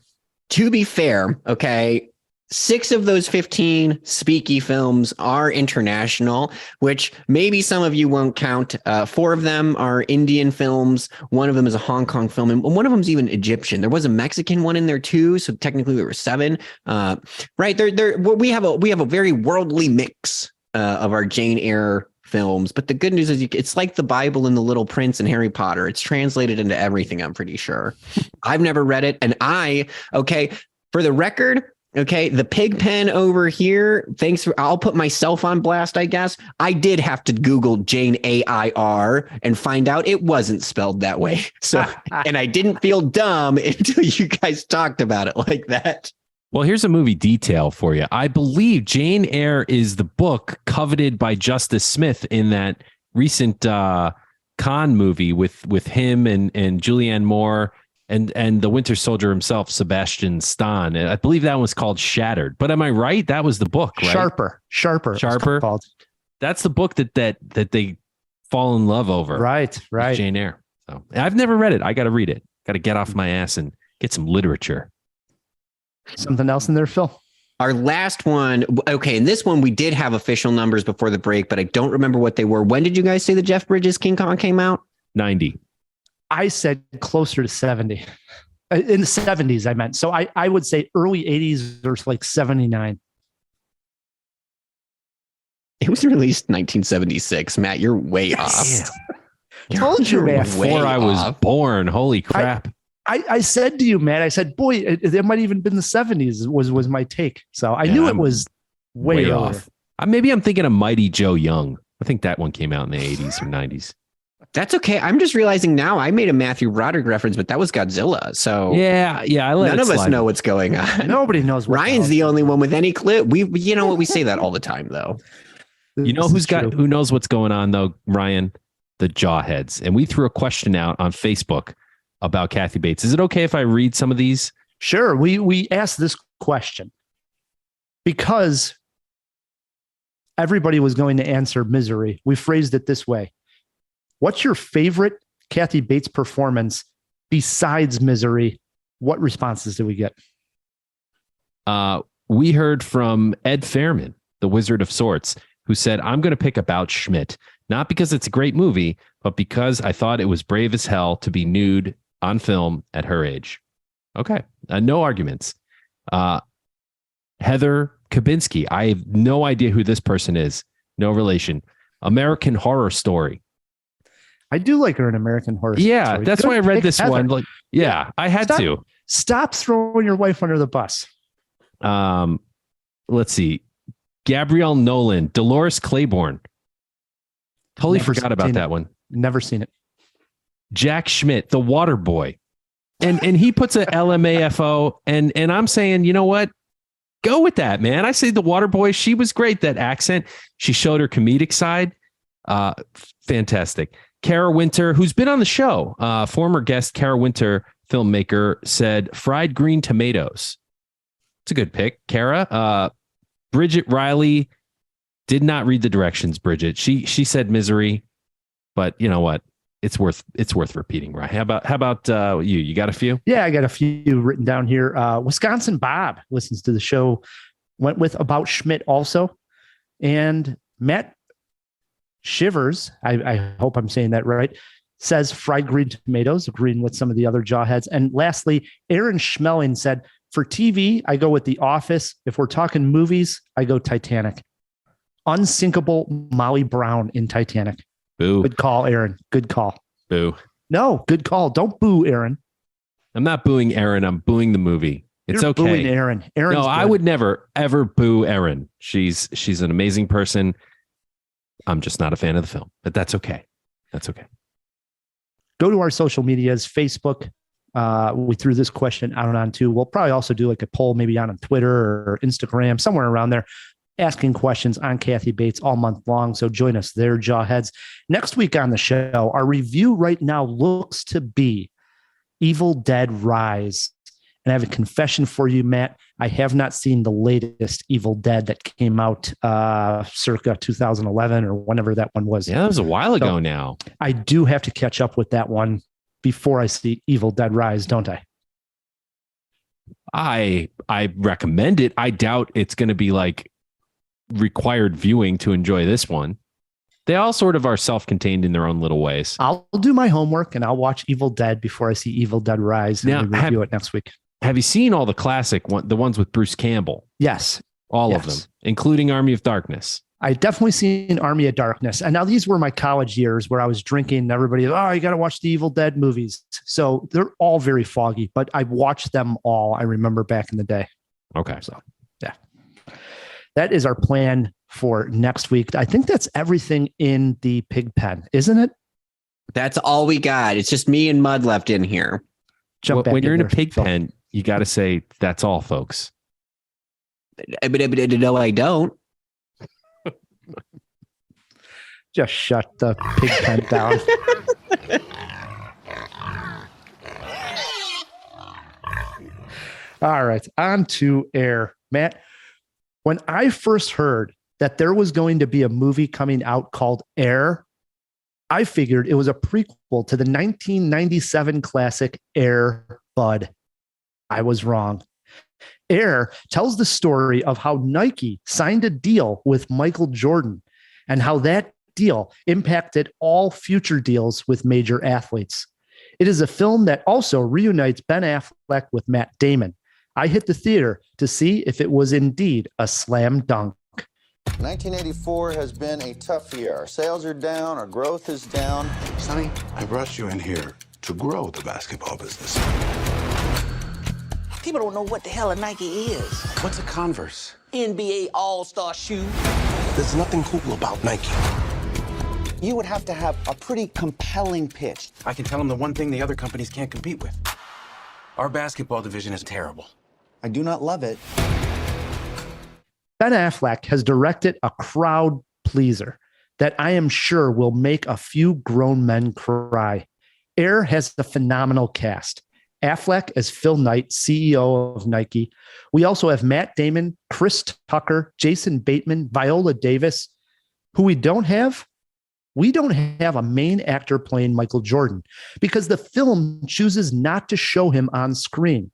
To be fair, okay, 6 of those 15 speaky films are international, which maybe some of you won't count. 4 of them are Indian films. 1 of them is a Hong Kong film, and 1 of them is even Egyptian. There was a Mexican one in there too, so technically there were 7. Right there, we have a very worldly mix of our Jane Eyre films. But the good news is it's like the Bible and the Little Prince and Harry Potter. It's translated into everything, I'm pretty sure. I've never read it, and for the record, Okay, the pig pen over here. I'll put myself on blast, I guess. I did have to Google Jane Air and find out it wasn't spelled that way. So, and I didn't feel dumb until you guys talked about it like that. Well, here's a movie detail for you. I believe Jane Eyre is the book coveted by Justice Smith in that recent Khan movie with him and Julianne Moore. And the Winter Soldier himself, Sebastian Stan. I believe that was called Shattered. But am I right? That was the book, right? Sharper. That's the book that they fall in love over. Right. Jane Eyre. So I've never read it. I got to read it. Got to get off my ass and get some literature. Something else in there, Phil? Our last one. Okay, in this one we did have official numbers before the break, but I don't remember what they were. When did you guys say the Jeff Bridges King Kong came out? 90. I said closer to 70. In the 70s, I meant. So I would say early 80s or like 79. It was released 1976. Matt, you're way off. Told you, man. Before I was born. Holy crap. I said to you, Matt, I said, boy, it might even been the 70s was my take. So I knew it was way off. Maybe I'm thinking of Mighty Joe Young. I think that one came out in the 80s or 90s. That's okay. I'm just realizing now I made a Matthew Broderick reference, but that was Godzilla. So yeah. None of us know what's going on. Nobody knows. Ryan's the only one with any clip. You know what? We say that all the time, though. You know who knows what's going on though, Ryan? The Jawheads. And we threw a question out on Facebook about Kathy Bates. Is it okay if I read some of these? Sure. We asked this question because everybody was going to answer Misery. We phrased it this way. What's your favorite Kathy Bates performance besides Misery? What responses did we get? We heard from Ed Fairman, the Wizard of Sorts, who said, I'm going to pick About Schmidt, not because it's a great movie, but because I thought it was brave as hell to be nude on film at her age. Okay. No arguments. Heather Kabinski. I have no idea who this person is. No relation. American Horror Story. I do like her in American Horror Story. Yeah, that's why I read this one. Like, yeah, I had to. Stop throwing your wife under the bus. Let's see. Gabrielle Nolan, Dolores Claiborne. Totally forgot about that one. Never seen it. Jack Schmidt, The Water Boy. And he puts a LMAFO and I'm saying, you know what? Go with that, man. I say The Water Boy. She was great. That accent. She showed her comedic side. Fantastic. Kara Winter, who's been on the show, former guest Kara Winter, filmmaker, said fried green tomatoes. It's a good pick. Kara. Bridget Riley did not read the directions. Bridget, she said Misery, but you know what? It's worth repeating, right? How about you? You got a few? Yeah, I got a few written down here. Wisconsin Bob listens to the show. Went with About Schmidt also, and Matt Shivers, I hope I'm saying that right, says fried green tomatoes, agreeing with some of the other Jawheads. And lastly, Aaron Schmeling said, for TV, I go with The Office. If we're talking movies, I go Titanic. Unsinkable Molly Brown in Titanic. Boo. Good call, Aaron. Good call. Boo. No, good call. Don't boo, Aaron. I'm not booing Aaron. I'm booing the movie. It's You're okay. Booing Aaron. No, I would never, ever boo Aaron. She's an amazing person. I'm just not a fan of the film, but that's okay. That's okay. Go to our social medias, Facebook. We threw this question out on too. We'll probably also do like a poll maybe on Twitter or Instagram, somewhere around there, asking questions on Kathy Bates all month long. So join us there, Jawheads. Next week on the show, our review right now looks to be Evil Dead Rise. And I have a confession for you, Matt. I have not seen the latest Evil Dead that came out circa 2011 or whenever that one was. Yeah, that was a while ago now. I do have to catch up with that one before I see Evil Dead Rise, don't I? I recommend it. I doubt it's going to be like required viewing to enjoy this one. They all sort of are self-contained in their own little ways. I'll do my homework and I'll watch Evil Dead before I see Evil Dead Rise and review it next week. Have you seen all the classic the ones with Bruce Campbell? Yes. All of them, including Army of Darkness. I definitely seen Army of Darkness. And now these were my college years where I was drinking and everybody, you got to watch the Evil Dead movies. So they're all very foggy, but I watched them all. I remember back in the day. Okay. So, yeah. That is our plan for next week. I think that's everything in the pig pen, isn't it? That's all we got. It's just me and Mud left in here. When you're in a pig pen, you got to say, that's all, folks. No, I don't. Just shut the pig pen down. All right, on to Eyre. Matt, when I first heard that there was going to be a movie coming out called Eyre, I figured it was a prequel to the 1997 classic Eyre Bud. I was wrong. Eyre tells the story of how Nike signed a deal with Michael Jordan and how that deal impacted all future deals with major athletes. It is a film that also reunites Ben Affleck with Matt Damon. I hit the theater to see if it was indeed a slam dunk. 1984 has been a tough year. Our sales are down, our growth is down. Sonny, I brought you in here to grow the basketball business. People don't know what the hell a Nike is. What's a Converse? NBA All-Star shoe. There's nothing cool about Nike. You would have to have a pretty compelling pitch. I can tell them the one thing the other companies can't compete with. Our basketball division is terrible. I do not love it. Ben Affleck has directed a crowd pleaser that I am sure will make a few grown men cry. Eyre has a phenomenal cast. Affleck as Phil Knight, CEO of Nike. We also have Matt Damon, Chris Tucker, Jason Bateman, Viola Davis. Who we don't have? We don't have a main actor playing Michael Jordan because the film chooses not to show him on screen.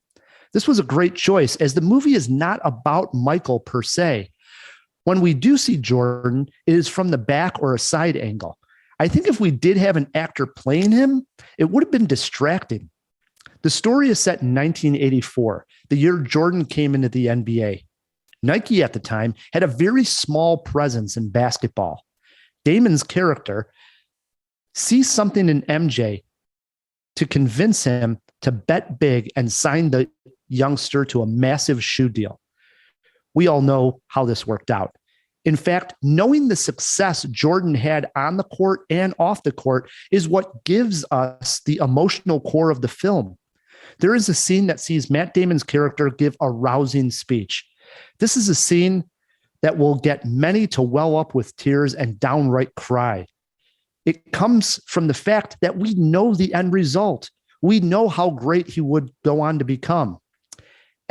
This was a great choice as the movie is not about Michael per se. When we do see Jordan, it is from the back or a side angle. I think if we did have an actor playing him, it would have been distracting. The story is set in 1984, the year Jordan came into the NBA. Nike at the time had a very small presence in basketball. Damon's character sees something in MJ to convince him to bet big and sign the youngster to a massive shoe deal. We all know how this worked out. In fact, knowing the success Jordan had on the court and off the court is what gives us the emotional core of the film. There is a scene that sees Matt Damon's character give a rousing speech. This is a scene that will get many to well up with tears and downright cry. It comes from the fact that we know the end result. We know how great he would go on to become.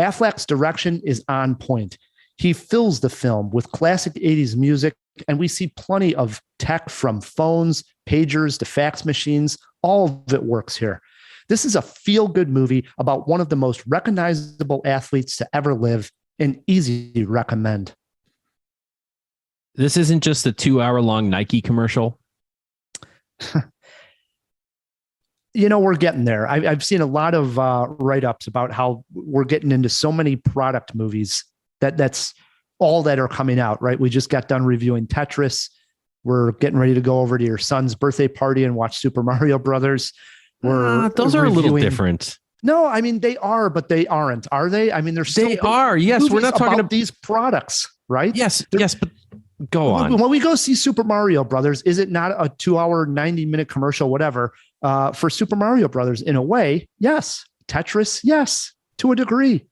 Affleck's direction is on point. He fills the film with classic 80s music, and we see plenty of tech from phones, pagers to fax machines. All of it works here. This is a feel-good movie about one of the most recognizable athletes to ever live, and easy to recommend. This isn't just a 2-hour-long Nike commercial. We're getting there. I've seen a lot of write-ups about how we're getting into so many product movies that's all that are coming out, right? We just got done reviewing Tetris. We're getting ready to go over to your son's birthday party and watch Super Mario Brothers. Those are a little different. No, I mean, they are, but they aren't, are they? I mean, they are. Yes, we're not talking about these products, right? Yes, but go on. When we go see Super Mario Brothers, is it not a 2-hour, 90-minute commercial, whatever, for Super Mario Brothers? In a way, yes. Tetris, yes, to a degree.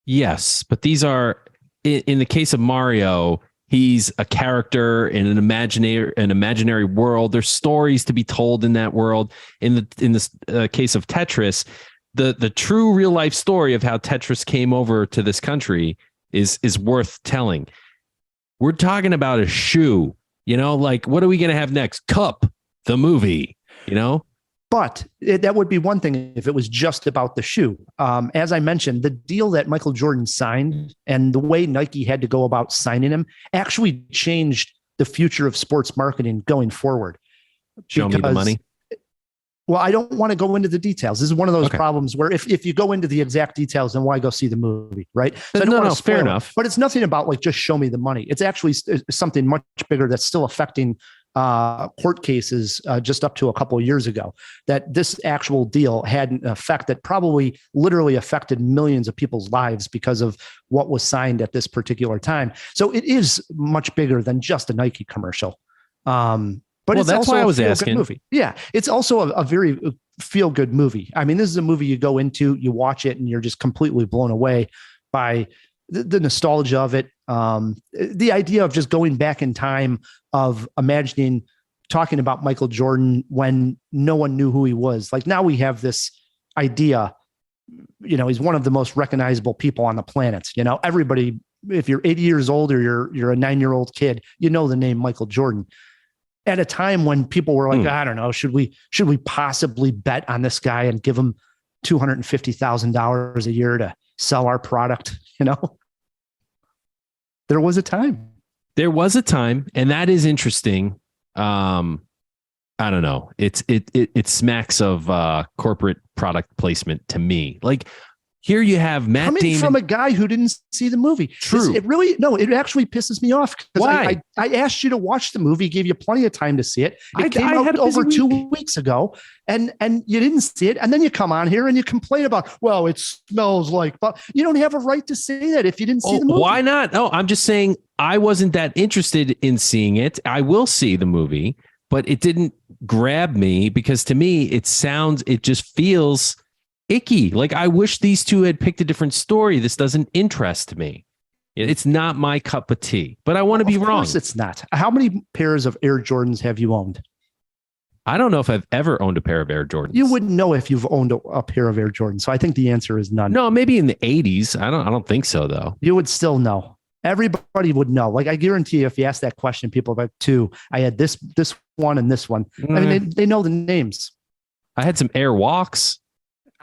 Yes, but these are, in the case of Mario, he's a character in an imaginary world. There's stories to be told in that world. In this case of Tetris, the true real life story of how Tetris came over to this country is worth telling. We're talking about a shoe, like what are we going to have next? Cup, the movie, But that would be one thing if it was just about the shoe. As I mentioned, the deal that Michael Jordan signed and the way Nike had to go about signing him actually changed the future of sports marketing going forward. Show me the money. Well, I don't want to go into the details. This is one of those problems where if you go into the exact details, then why go see the movie, right? So no, fair enough. But it's nothing about just show me the money. It's actually something much bigger that's still affecting court cases just up to a couple of years ago, that this actual deal had an effect that probably literally affected millions of people's lives because of what was signed at this particular time. So it is much bigger than just a Nike commercial. But well, that's why I was asking. Movie. Yeah, it's also a very feel-good movie. I mean, this is a movie you go into, you watch it, and you're just completely blown away by the nostalgia of it. The idea of just going back in time, of imagining talking about Michael Jordan when no one knew who he was. Like now we have this idea, he's one of the most recognizable people on the planet. Everybody, if you're 80 years old or you're a 9-year-old kid, the name Michael Jordan. At a time when people were like, I don't know, should we possibly bet on this guy and give him $250,000 a year to sell our product? There was a time. There was a time, and that is interesting. I don't know. It smacks of corporate product placement to me. Like here you have Matt coming Damon from a guy who didn't see the movie. True. It actually pisses me off. Why? I asked you to watch the movie, gave you plenty of time to see it. It came out over 2 weeks ago, and you didn't see it. And then you come on here and you complain about, well, it smells like, but you don't have a right to say that if you didn't see the movie. Why not? No, I'm just saying I wasn't that interested in seeing it. I will see the movie, but it didn't grab me because to me, it just feels icky. Like I wish these two had picked a different story. This doesn't interest me. It's not my cup of tea, but I want to be wrong. Of course it's not. How many pairs of Air Jordans have you owned? I don't know if I've ever owned a pair of Air Jordans. You wouldn't know if you've owned a pair of Air Jordans. So I think the answer is none. No, maybe in the 80s. I don't think so though. You would still know. Everybody would know. Like I guarantee you, if you ask that question, people are like, two, I had this one and this one. I mean, they know the names. I had some Air Walks.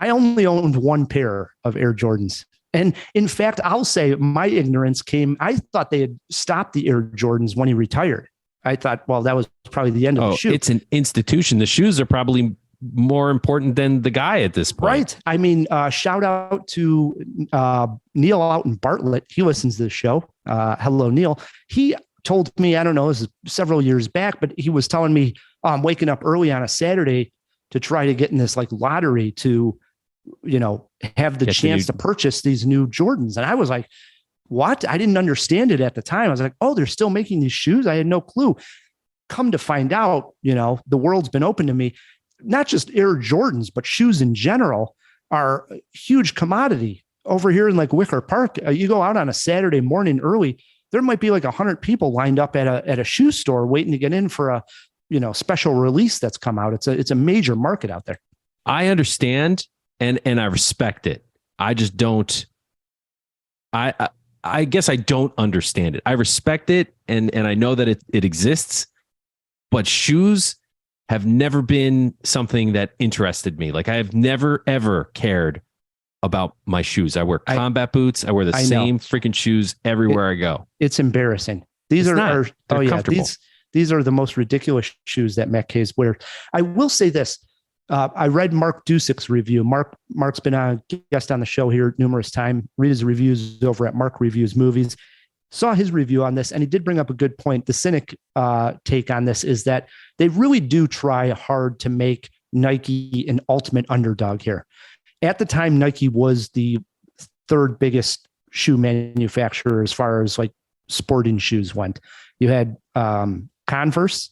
I only owned one pair of Air Jordans. And in fact, I'll say my ignorance I thought they had stopped the Air Jordans when he retired. I thought, well, that was probably the end of the shoe. It's an institution. The shoes are probably more important than the guy at this point. Right. I mean, shout out to Neil out in Bartlett. He listens to the show. Hello, Neil. He told me, I don't know, this is several years back, but he was telling me waking up early on a Saturday to try to get in this like lottery to, have the chance to purchase these new Jordans. And I was like, what? I didn't understand it at the time. I was like, oh, they're still making these shoes. I had no clue. Come to find out, the world's been open to me. Not just Air Jordans, but shoes in general are a huge commodity. Over here in like Wicker Park, you go out on a Saturday morning early, there might be like 100 people lined up at a shoe store waiting to get in for a, special release that's come out. It's a major market out there. I understand and I respect it. I just don't. I guess I don't understand it. I respect it and I know that it exists, but shoes have never been something that interested me. Like I have never ever cared about my shoes. I wear combat boots. I wear the same freaking shoes everywhere I go. It's embarrassing. These are these are the most ridiculous shoes that Matt K's wears. I will say this. I read Mark Dusick's review. Mark's been a guest on the show here numerous times. Read his reviews over at Mark Reviews Movies. Saw his review on this, and he did bring up a good point. The cynic take on this is that they really do try hard to make Nike an ultimate underdog here. At the time, Nike was the third biggest shoe manufacturer as far as like sporting shoes went. You had Converse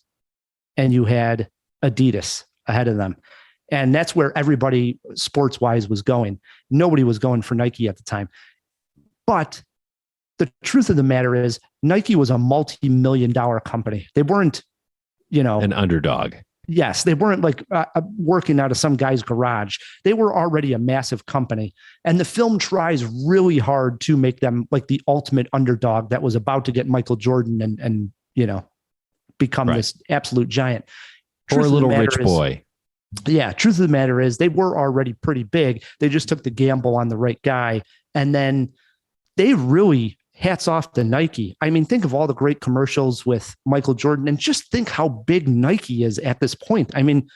and you had Adidas ahead of them. And that's where everybody sports wise was going. Nobody was going for Nike at the time. But the truth of the matter is Nike was a multi-million-dollar company. They weren't, an underdog. Yes. They weren't like working out of some guy's garage. They were already a massive company. And the film tries really hard to make them like the ultimate underdog that was about to get Michael Jordan and become this absolute giant. Or a little rich boy. Yeah. Truth of the matter is they were already pretty big. They just took the gamble on the right guy. And then they really, hats off to Nike. I mean, think of all the great commercials with Michael Jordan and just think how big Nike is at this point. I mean,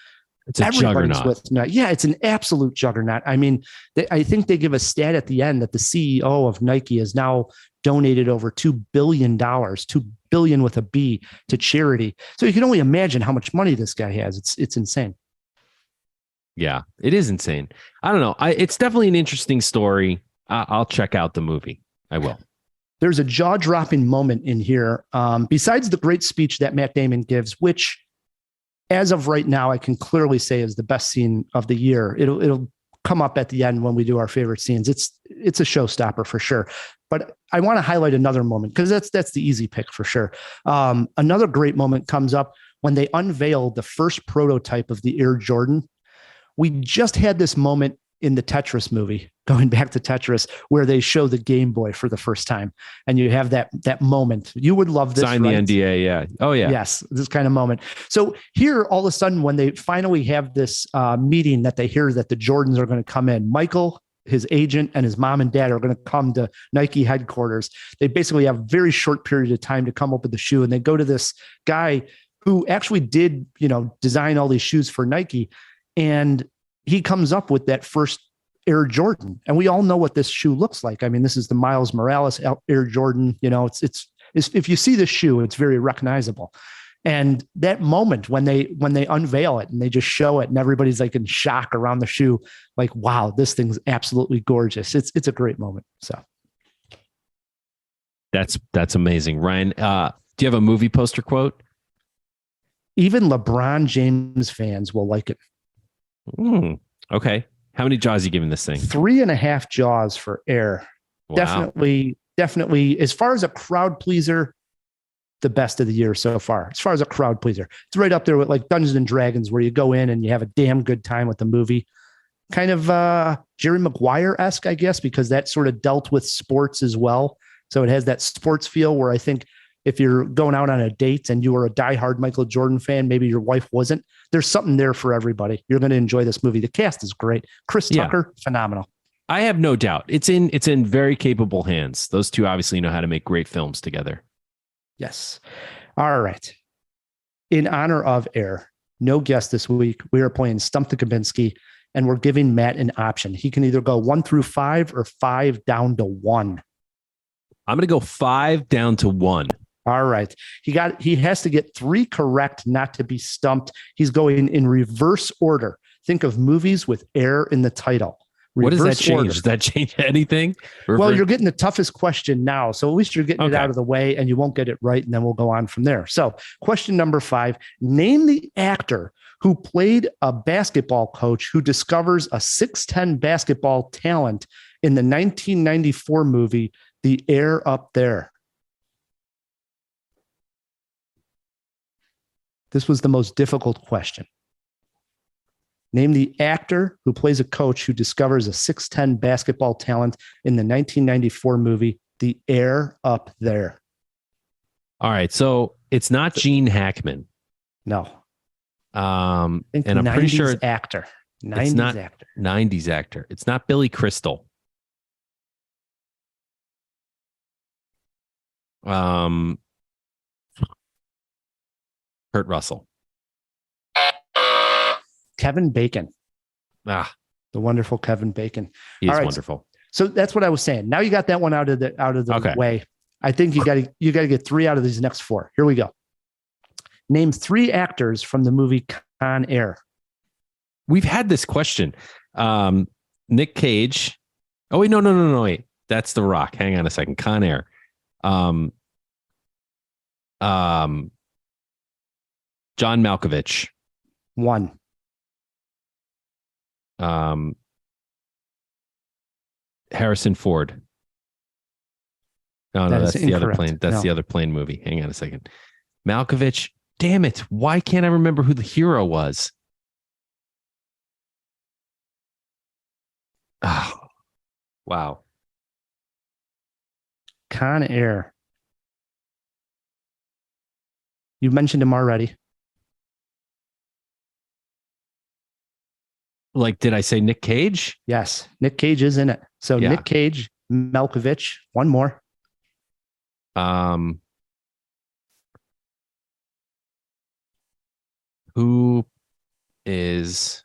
it's a juggernaut. It's an absolute juggernaut. I mean, I think they give a stat at the end that the CEO of Nike has now donated over $2 billion billion with a B to charity. So you can only imagine how much money this guy has. It's insane. Yeah, it is insane. I don't know. It's definitely an interesting story. I'll check out the movie. I will. There's a jaw-dropping moment in here. Besides the great speech that Matt Damon gives, which as of right now, I can clearly say is the best scene of the year. It'll come up at the end when we do our favorite scenes. It's a showstopper for sure. But I want to highlight another moment because that's the easy pick for sure. Another great moment comes up when they unveil the first prototype of the Air Jordan. We just had this moment in the Tetris movie, going back to Tetris, where they show the Game Boy for the first time. And you have that moment. You would love this. Sign right? the NDA, yeah. Oh, yeah. Yes, this kind of moment. So here, all of a sudden, when they finally have this meeting that they hear that the Jordans are going to come in, Michael, his agent, and his mom and dad are going to come to Nike headquarters. They basically have a very short period of time to come up with the shoe. And they go to this guy who actually did, design all these shoes for Nike. And he comes up with that first Air Jordan. And we all know what this shoe looks like. I mean, this is the Miles Morales Air Jordan. It's if you see the shoe, it's very recognizable. And that moment when they unveil it and they just show it and everybody's like in shock around the shoe, like, wow, this thing's absolutely gorgeous. It's a great moment. So that's amazing. Ryan, do you have a movie poster quote? Even LeBron James fans will like it. Okay. How many jaws are you giving this thing? 3.5 jaws for Eyre. Wow. Definitely. As far as a crowd pleaser, the best of the year so far. As far as a crowd pleaser, it's right up there with like Dungeons and Dragons, where you go in and you have a damn good time with the movie. Kind of Jerry Maguire-esque, I guess, because that sort of dealt with sports as well. So it has that sports feel where I think if you're going out on a date and you were a diehard Michael Jordan fan, maybe your wife wasn't, there's something there for everybody. You're going to enjoy this movie. The cast is great. Chris Tucker, phenomenal. I have no doubt. It's in very capable hands. Those two obviously know how to make great films together. Yes. All right. In honor of Eyre, no guest this week. We are playing Stump the Kabinski, and we're giving Matt an option. He can either go 1 through 5 or 5 down to 1. I'm going to go 5 down to 1. All right. He has to get 3 correct not to be stumped. He's going in reverse order. Think of movies with Eyre in the title. What does that change? Order. Does that change anything? Well, you're getting the toughest question now. So at least you're getting it out of the way and you won't get it right. And then we'll go on from there. So question number 5, name the actor who played a basketball coach who discovers a 6'10" basketball talent in the 1994 movie, The Eyre Up There. This was the most difficult question. Name the actor who plays a coach who discovers a 6'10" basketball talent in the 1994 movie, The Eyre Up There. All right. So it's not Gene Hackman. No. And I'm pretty sure actor. 90s it's not actor. 90s actor. It's not Billy Crystal. Kurt Russell. Kevin Bacon. The wonderful Kevin Bacon. He is wonderful. So that's what I was saying. Now you got that one out of the way. I think you got to get 3 out of these next 4. Here we go. Name 3 actors from the movie Con Air. We've had this question. Nick Cage. Oh wait, no. Wait, that's The Rock. Hang on a second. Con Air. John Malkovich. 1. Harrison Ford. No, that's the other plane. That's the other plane movie. Hang on a second. Malkovich. Damn it. Why can't I remember who the hero was? Oh, wow. Con Air. You mentioned him already. Like, did I say Nick Cage? Yes. Nick Cage is in it. So yeah. Nick Cage, Malkovich, 1 more. Who is...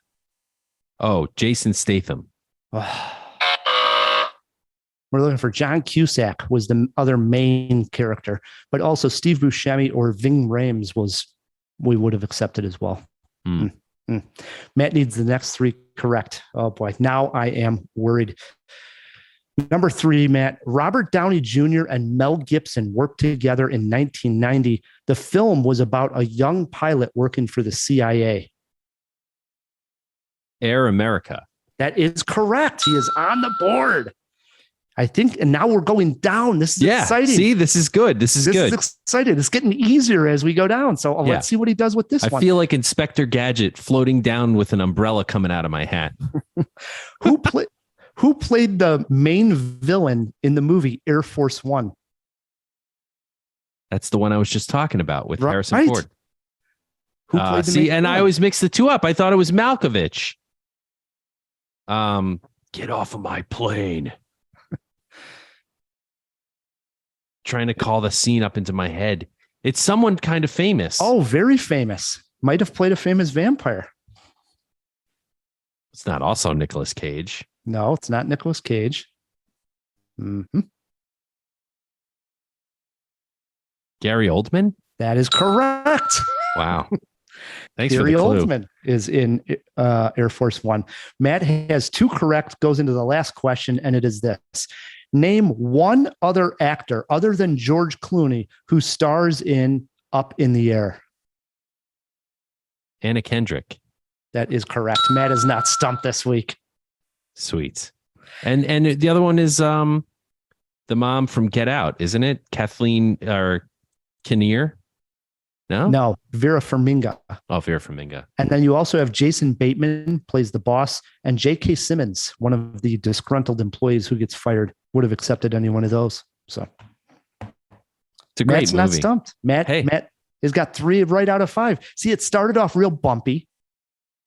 Oh, Jason Statham. We're We're looking for John Cusack was the other main character, but also Steve Buscemi or Ving Rhames we would have accepted as well. Matt needs the next 3 correct. Oh boy, now I am worried. Number 3, Matt. Robert Downey Jr. and Mel Gibson worked together in 1990. The film was about a young pilot working for the CIA. Air America. That is correct. He is on the board. I think, and now we're going down. This is exciting. See, this is good. This is good. Is exciting. It's getting easier as we go down. So let's see what he does with this one. I feel like Inspector Gadget floating down with an umbrella coming out of my hat. Who played the main villain in the movie Air Force One? That's the one I was just talking about with Harrison Ford. Who played the main villain? I always mix the two up. I thought it was Malkovich. Get off of my plane. Trying to call the scene up into my head. It's someone kind of famous. Oh, very famous. Might have played a famous vampire. It's not also Nicolas Cage. No, it's not Nicolas Cage. Gary Oldman? That is correct. Wow. Thanks Gary for the clue. Oldman is in Air Force One. Matt has 2 correct, goes into the last question, and it is this. Name one other actor other than George Clooney who stars in Up in the Air. Anna Kendrick. That is correct. Matt is not stumped this week. Sweet. And the other one is the mom from Get Out, isn't it? Kathleen or Kinnear? No, Vera Farmiga. Oh, Vera Farmiga. And then you also have Jason Bateman plays the boss, and J.K. Simmons, one of the disgruntled employees who gets fired, would have accepted any one of those. So it's a great Matt's movie. not stumped. Matt has got 3 right out of 5. See, it started off real bumpy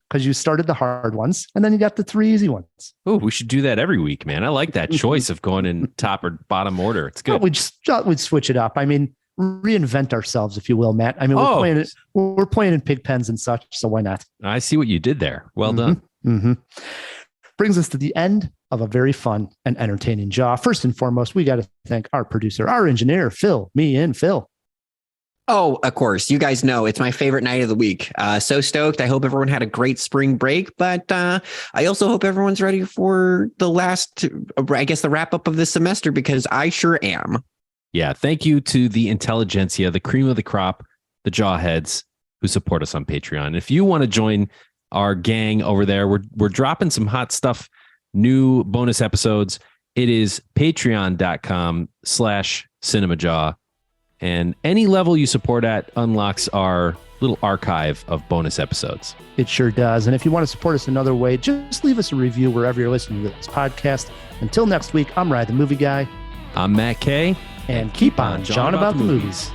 because you started the hard ones, and then you got the 3 easy ones. Oh, we should do that every week, man. I like that choice of going in top or bottom order. It's good. Well, we'd switch it up. I mean, reinvent ourselves, if you will, Matt. I mean, we're playing in pig pens and such, so why not? I see what you did there. Well done. Brings us to the end of a very fun and entertaining Jaw. First and foremost, we got to thank our producer, our engineer, Phil. Phil. Oh, of course. You guys know it's my favorite night of the week. So stoked. I hope everyone had a great spring break, but I also hope everyone's ready for the wrap up of this semester, because I sure am. Yeah, thank you to the intelligentsia, the cream of the crop, the jawheads who support us on Patreon. If you want to join our gang over there, we're dropping some hot stuff, new bonus episodes. It is patreon.com/CinemaJaw. And any level you support at unlocks our little archive of bonus episodes. It sure does. And if you want to support us another way, just leave us a review wherever you're listening to this podcast. Until next week, I'm Ryan the Movie Guy. I'm Matt Kay. And keep on jawing about the movies.